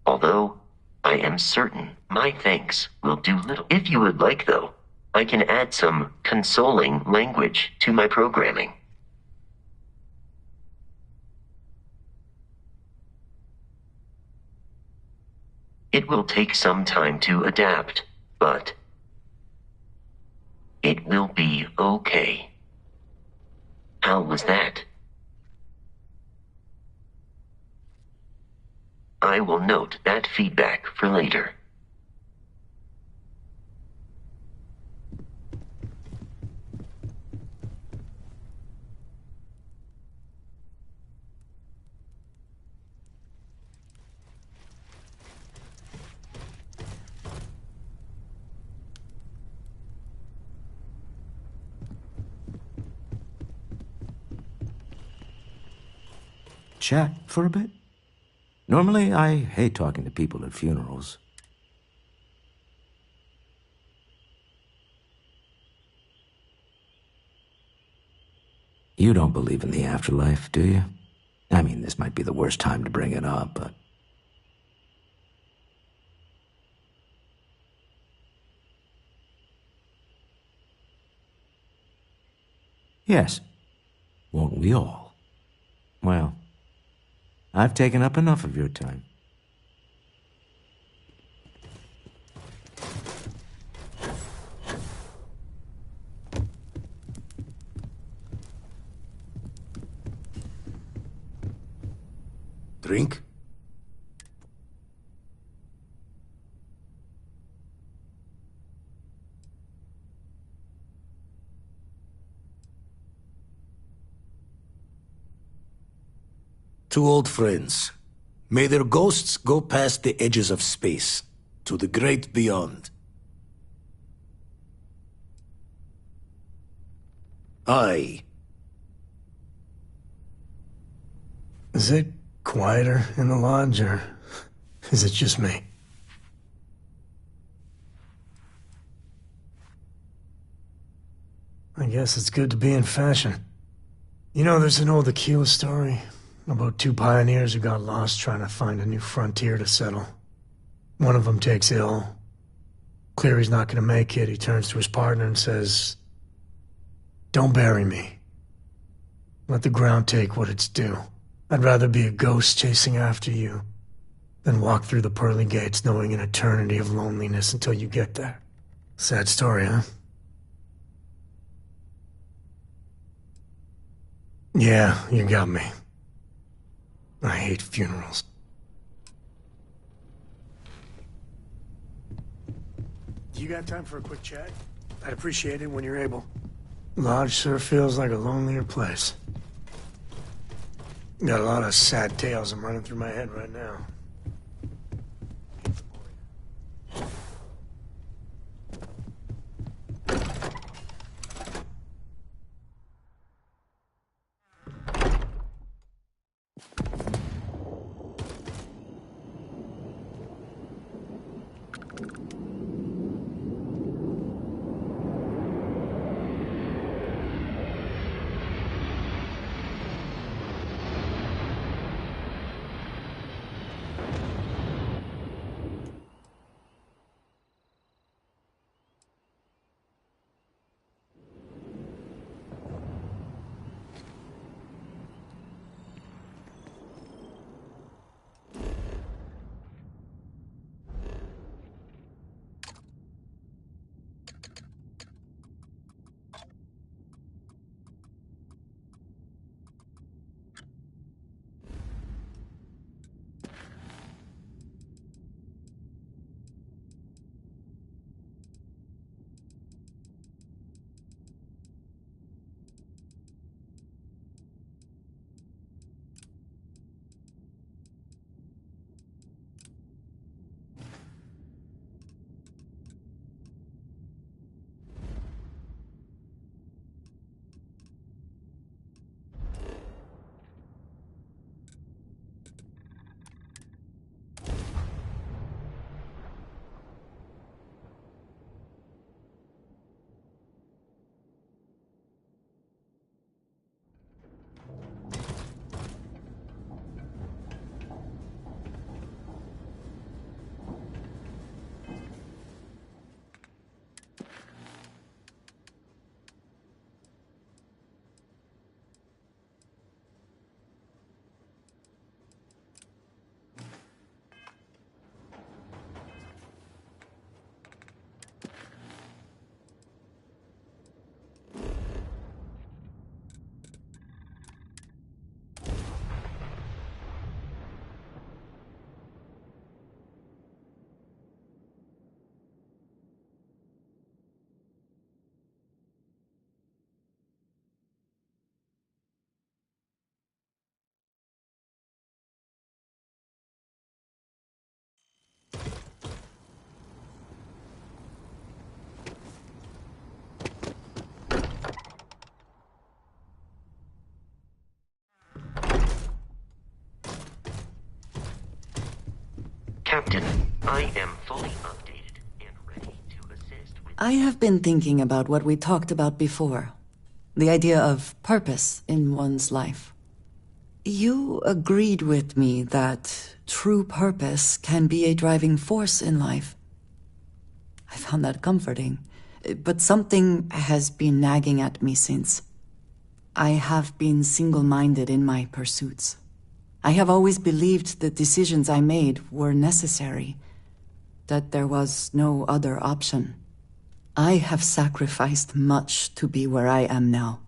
although I am certain my thanks will do little. If you would like, though, I can add some consoling language to my programming. It will take some time to adapt, but it will be okay. How was that? I will note that feedback for later. Chat for a bit? Normally, I hate talking to people at funerals. You don't believe in the afterlife, do you? I mean, this might be the worst time to bring it up, but... Yes. Won't we all? Well, I've taken up enough of your time. Drink? Two old friends. May their ghosts go past the edges of space, to the great beyond. I. Is it quieter in the lodge, or is it just me? I guess it's good to be in fashion. You know, there's an old Aquila story about two pioneers who got lost trying to find a new frontier to settle. One of them takes ill. Clear he's not going to make it, he turns to his partner and says, "Don't bury me. Let the ground take what it's due. I'd rather be a ghost chasing after you than walk through the pearly gates knowing an eternity of loneliness until you get there." Sad story, huh? Yeah, you got me. I hate funerals. Do you got time for a quick chat? I'd appreciate it when you're able. Lodge sure feels like a lonelier place. Got a lot of sad tales I'm running through my head right now. Captain. I am fully updated and ready to assist with... I have been thinking about what we talked about before. The idea of purpose in one's life. You agreed with me that true purpose can be a driving force in life. I found that comforting, but something has been nagging at me since. I have been single-minded in my pursuits. I have always believed the decisions I made were necessary, that there was no other option. I have sacrificed much to be where I am now.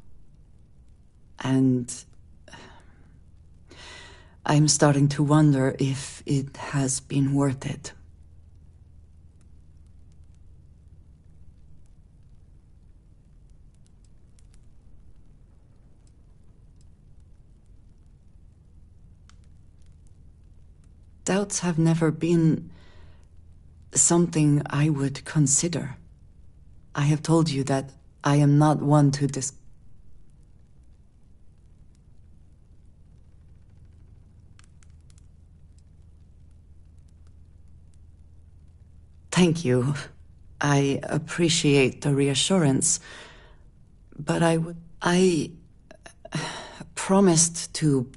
And I'm starting to wonder if it has been worth it. Doubts have never been something I would consider. I have told you that I am not one to Thank you. I appreciate the reassurance, but I promised to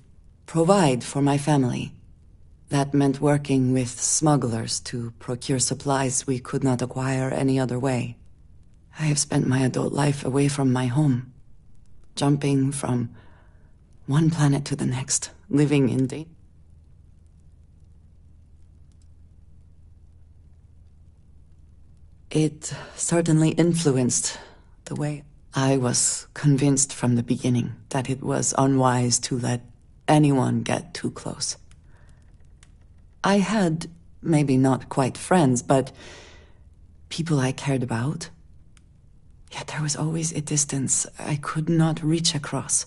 provide for my family. That meant working with smugglers to procure supplies we could not acquire any other way. I have spent my adult life away from my home, jumping from one planet to the next, living in danger. It certainly influenced the way I was convinced from the beginning that it was unwise to let anyone get too close. I had, maybe not quite friends, but people I cared about. Yet there was always a distance I could not reach across.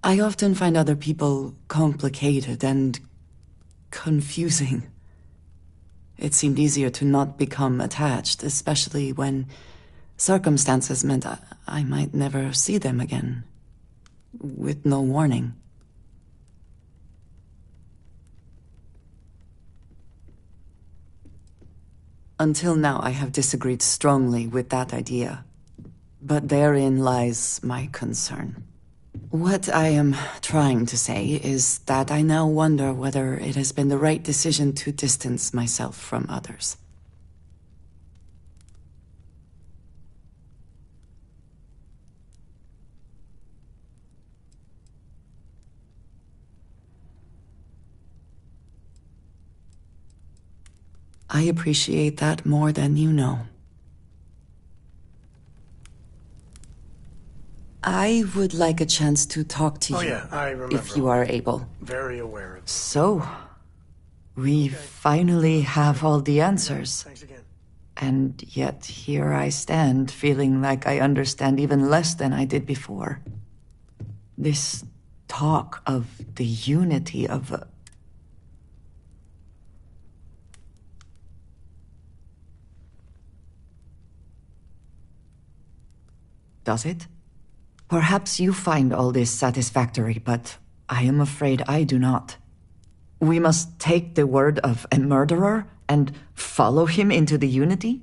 I often find other people complicated and confusing. It seemed easier to not become attached, especially when circumstances meant I might never see them again, with no warning. Until now, I have disagreed strongly with that idea. But therein lies my concern. What I am trying to say is that I now wonder whether it has been the right decision to distance myself from others. I appreciate that more than you know. I would like a chance to talk to you. Oh yeah, I remember. If you are able. Very aware of it. So, we finally have all the answers. Thanks again. And yet here I stand, feeling like I understand even less than I did before. This talk of the unity of Does it? Perhaps you find all this satisfactory, but I am afraid I do not. We must take the word of a murderer and follow him into the Unity?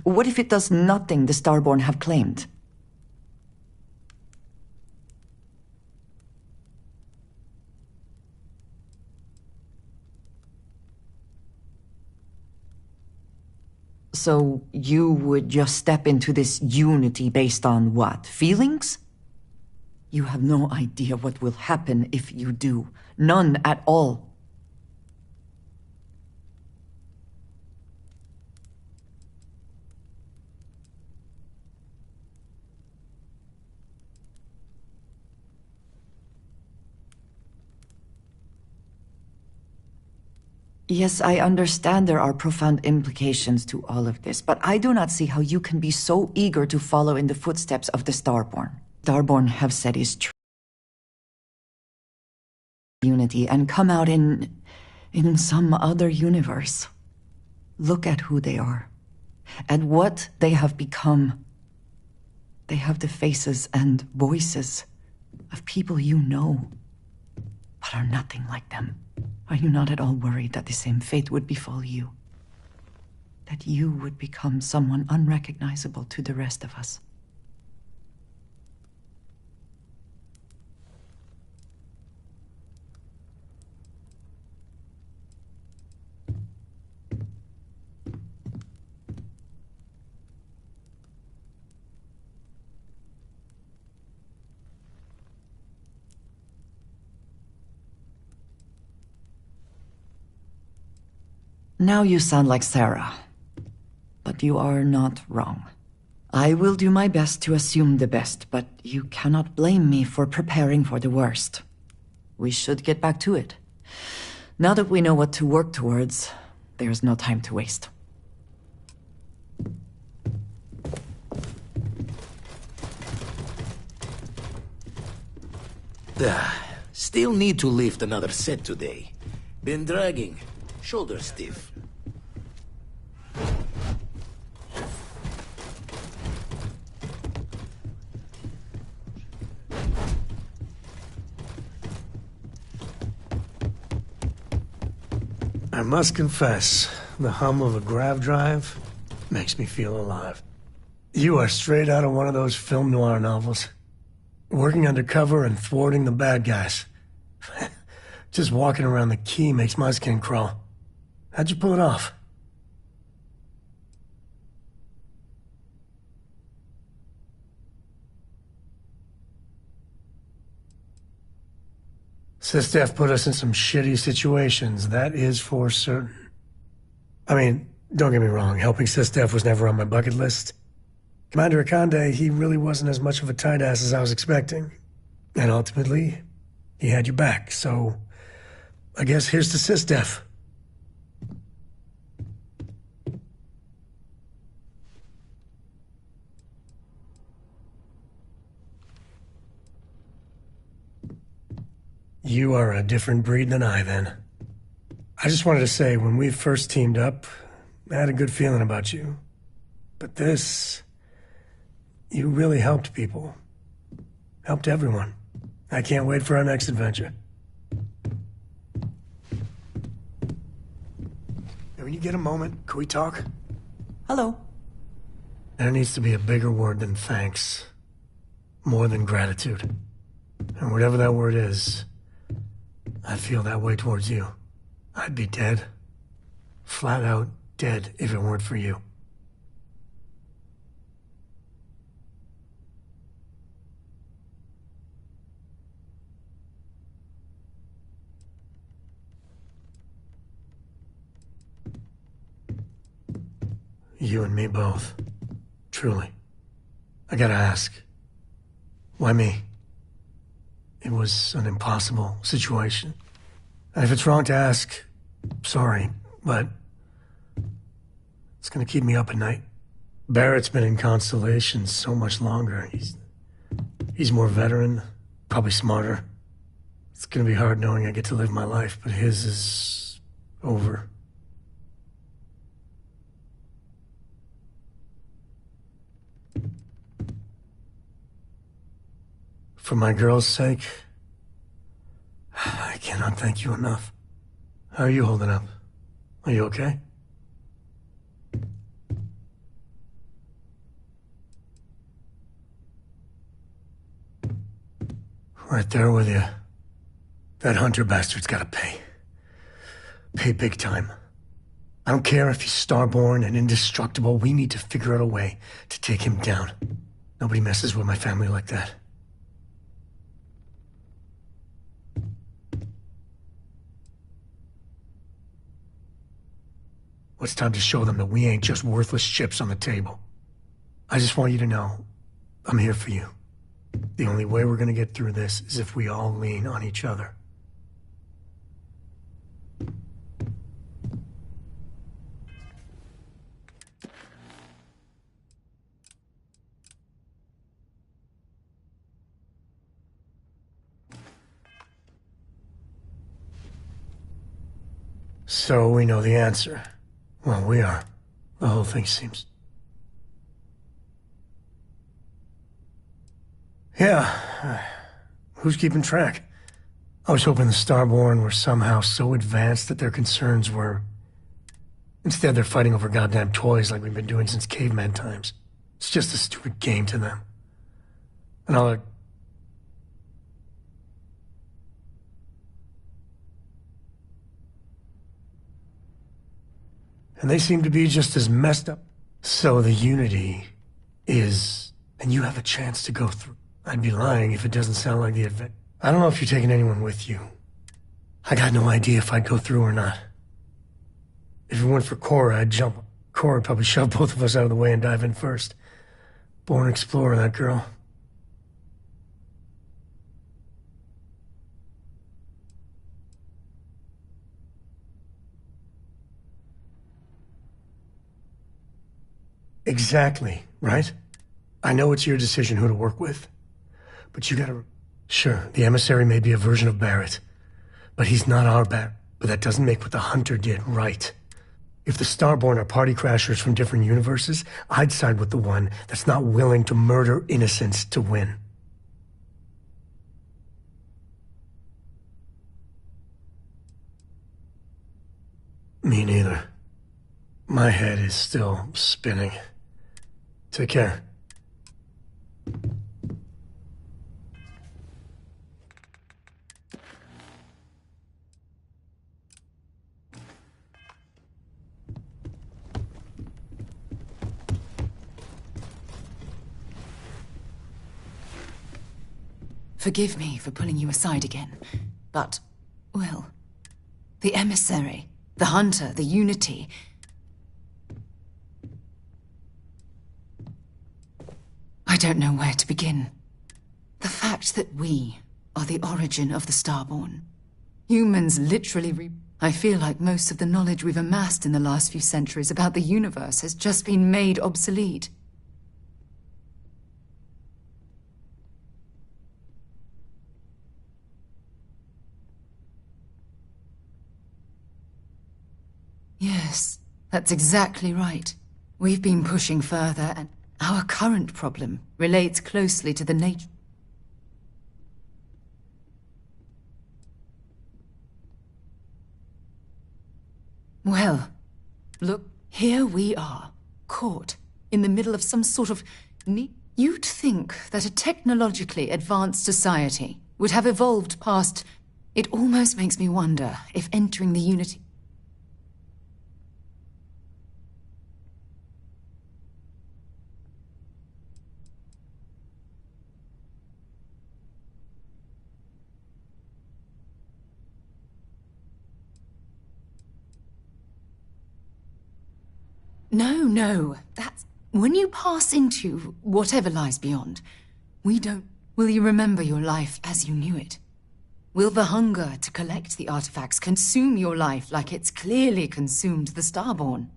What if it does nothing the Starborn have claimed? So you would just step into this Unity based on what? Feelings? You have no idea what will happen if you do. None at all. Yes, I understand there are profound implications to all of this, but I do not see how you can be so eager to follow in the footsteps of the Starborn. Starborn have said is true. Unity and come out in some other universe. Look at who they are, and what they have become. They have the faces and voices of people you know, but are nothing like them. Are you not at all worried that the same fate would befall you? That you would become someone unrecognizable to the rest of us? Now you sound like Sarah. But you are not wrong. I will do my best to assume the best, but you cannot blame me for preparing for the worst. We should get back to it. Now that we know what to work towards, there's no time to waste. Still need to lift another set today. Been dragging. Shoulder stiff. I must confess, the hum of a grav drive makes me feel alive. You are straight out of one of those film noir novels. Working undercover and thwarting the bad guys. Just walking around the key makes my skin crawl. How'd you pull it off? SysDef put us in some shitty situations, that is for certain. I mean, don't get me wrong, helping SysDef was never on my bucket list. Commander Akande, he really wasn't as much of a tight ass as I was expecting. And ultimately, he had your back, so I guess here's to SysDef. You are a different breed than I, then. I just wanted to say, when we first teamed up, I had a good feeling about you. But this... you really helped people. Helped everyone. I can't wait for our next adventure. Hey, when you get a moment, can we talk? Hello. There needs to be a bigger word than thanks. More than gratitude. And whatever that word is, I feel that way towards you. I'd be dead. Flat out dead if it weren't for you. You and me both. Truly. I gotta ask. Why me? It was an impossible situation. And if it's wrong to ask, sorry, but it's gonna keep me up at night. Barrett's been in Constellation so much longer. He's more veteran, probably smarter. It's gonna be hard knowing I get to live my life, but his is over. For my girl's sake, I cannot thank you enough. How are you holding up? Are you okay? Right there with you. That Hunter bastard's gotta pay. Pay big time. I don't care if he's starborn and indestructible, we need to figure out a way to take him down. Nobody messes with my family like that. It's time to show them that we ain't just worthless chips on the table. I just want you to know, I'm here for you. The only way we're gonna get through this is if we all lean on each other. So we know the answer. Well, we are. The whole thing seems... Yeah. Who's keeping track? I was hoping the Starborn were somehow so advanced that their concerns were... Instead, they're fighting over goddamn toys like we've been doing since caveman times. It's just a stupid game to them. And all their... And they seem to be just as messed up. So the Unity is... And you have a chance to go through. I'd be lying if it doesn't sound like the event. I don't know if you're taking anyone with you. I got no idea if I'd go through or not. If it weren't for Cora, I'd jump. Cora would probably shove both of us out of the way and dive in first. Born explorer, that girl. Exactly, right? I know it's your decision who to work with. But you gotta... Sure, the emissary may be a version of Barrett. But he's not our Barrett. But that doesn't make what the Hunter did right. If the Starborn are party crashers from different universes, I'd side with the one that's not willing to murder innocents to win. Me neither. My head is still spinning. Take care. Forgive me for pulling you aside again, but, well, the emissary, the Hunter, the Unity... I don't know where to begin. The fact that we are the origin of the Starborn. Humans literally I feel like most of the knowledge we've amassed in the last few centuries about the universe has just been made obsolete. Yes, that's exactly right. We've been pushing further, and our current problem relates closely to the nature. Well, look, here we are, caught in the middle of some sort of You'd think that a technologically advanced society would have evolved past... It almost makes me wonder if entering the Unity... No, that's... When you pass into whatever lies beyond, we don't... Will you remember your life as you knew it? Will the hunger to collect the artifacts consume your life like it's clearly consumed the Starborn?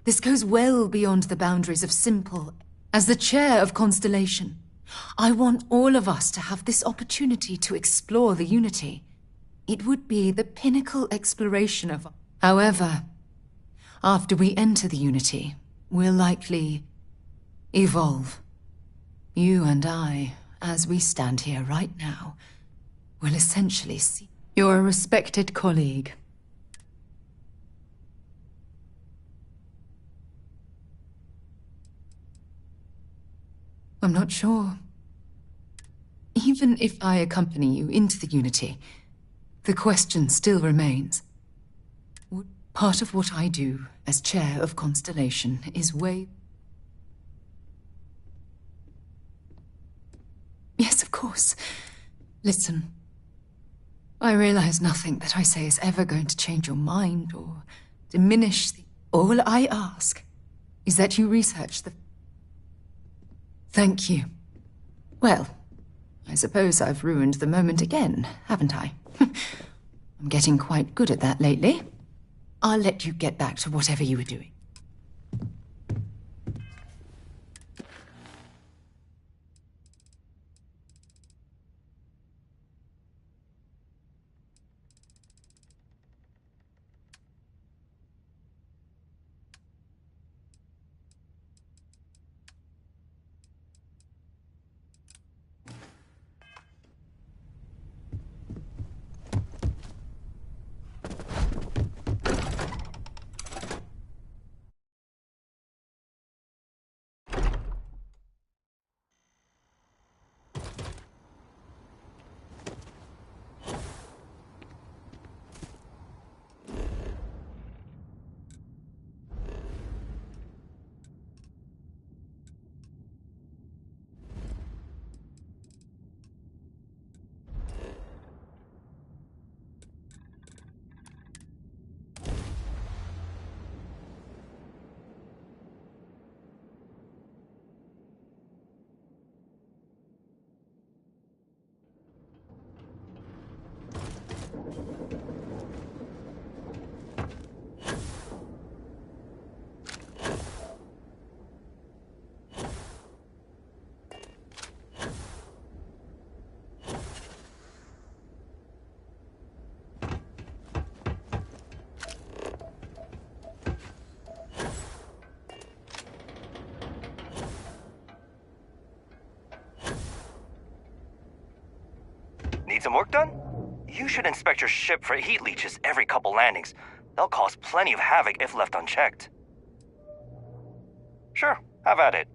This goes well beyond the boundaries of simple. As the chair of Constellation, I want all of us to have this opportunity to explore the Unity. It would be the pinnacle exploration of... However, after we enter the Unity, we'll likely evolve. You and I, as we stand here right now, will essentially see... You're a respected colleague. I'm not sure. Even if I accompany you into the Unity, the question still remains. Part of what I do as chair of Constellation is way... Yes, of course. Listen, I realize nothing that I say is ever going to change your mind or diminish the... All I ask is that you research the... Thank you. Well, I suppose I've ruined the moment again, haven't I? I'm getting quite good at that lately. I'll let you get back to whatever you were doing. Need some work done? You should inspect your ship for heat leeches every couple landings. They'll cause plenty of havoc if left unchecked. Sure, have at it.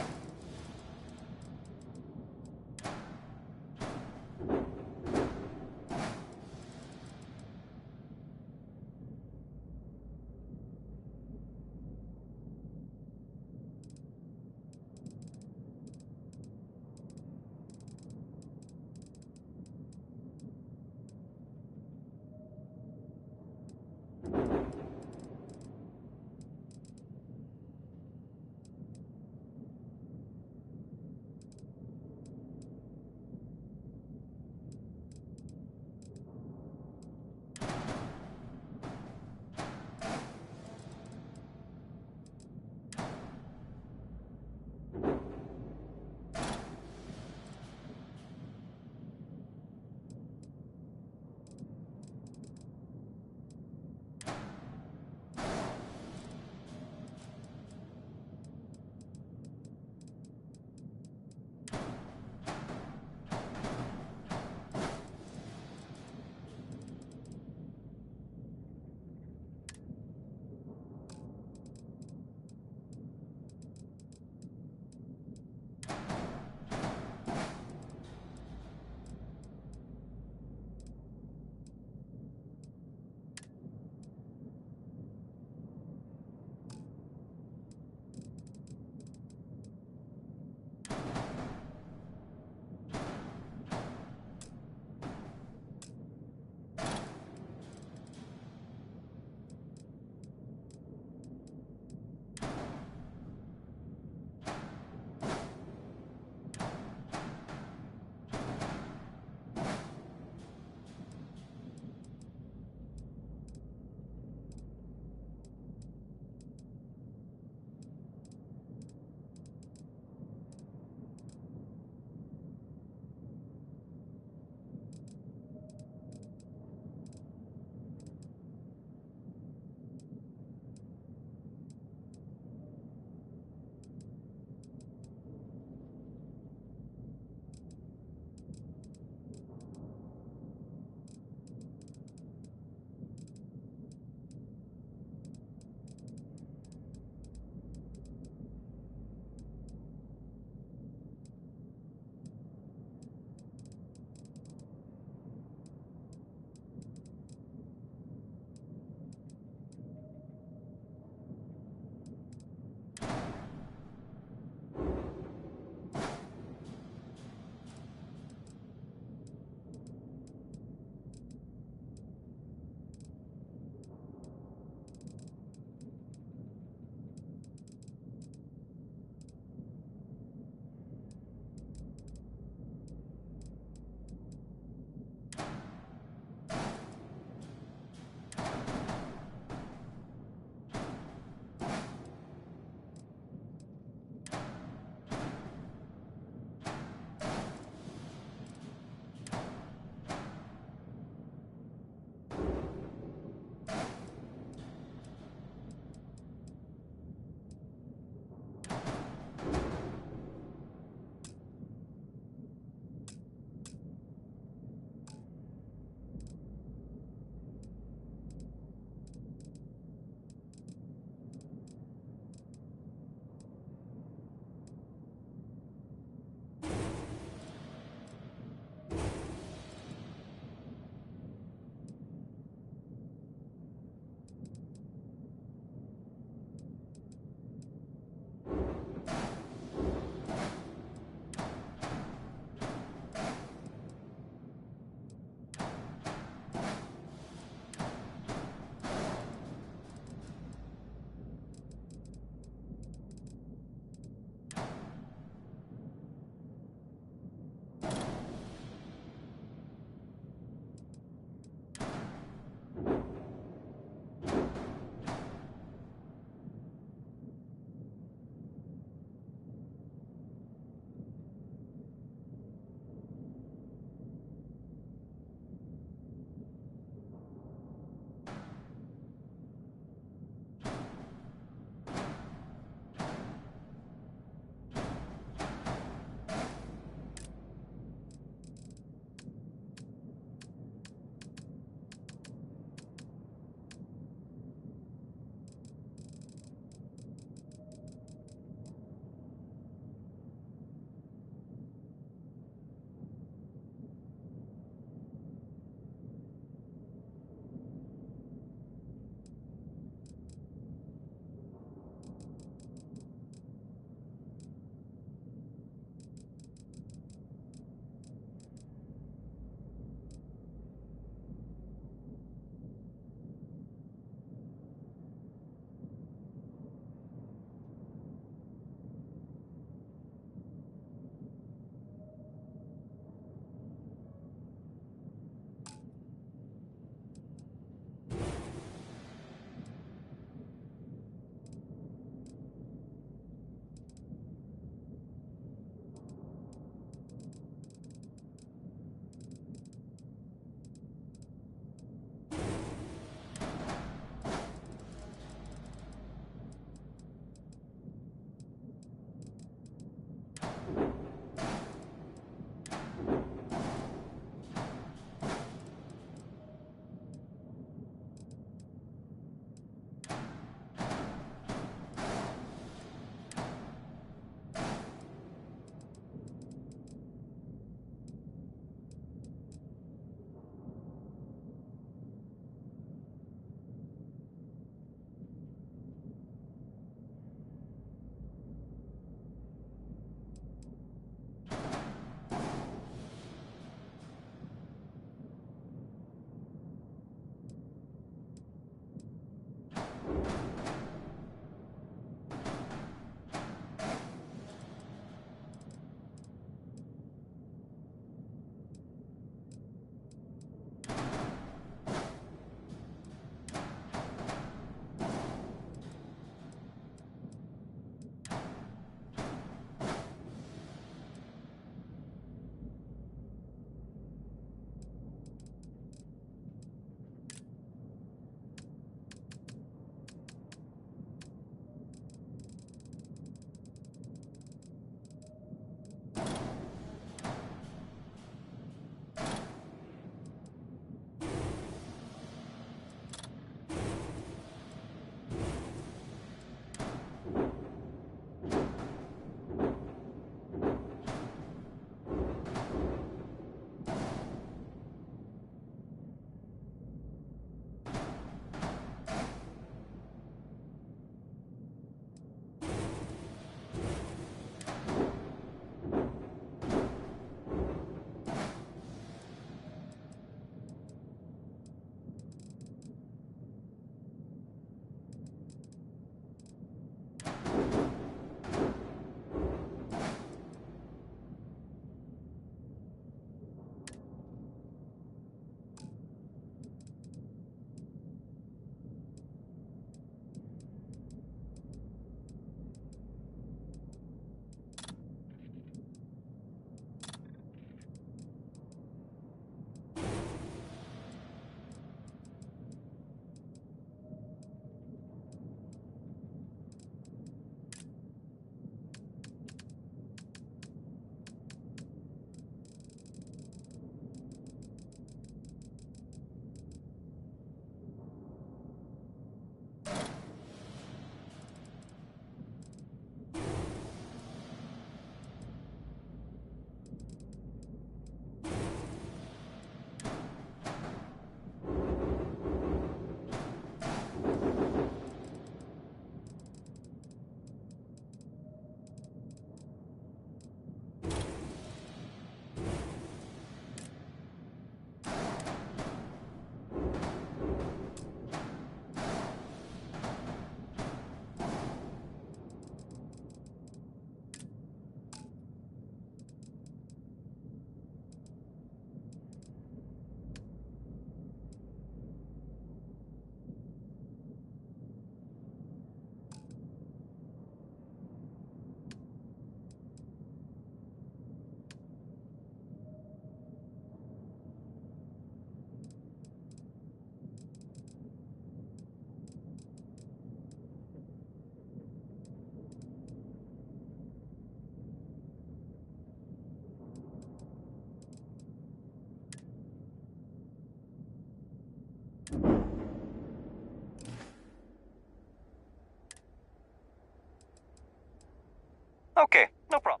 Okay, no problem.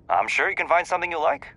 I'm sure you can find something you like.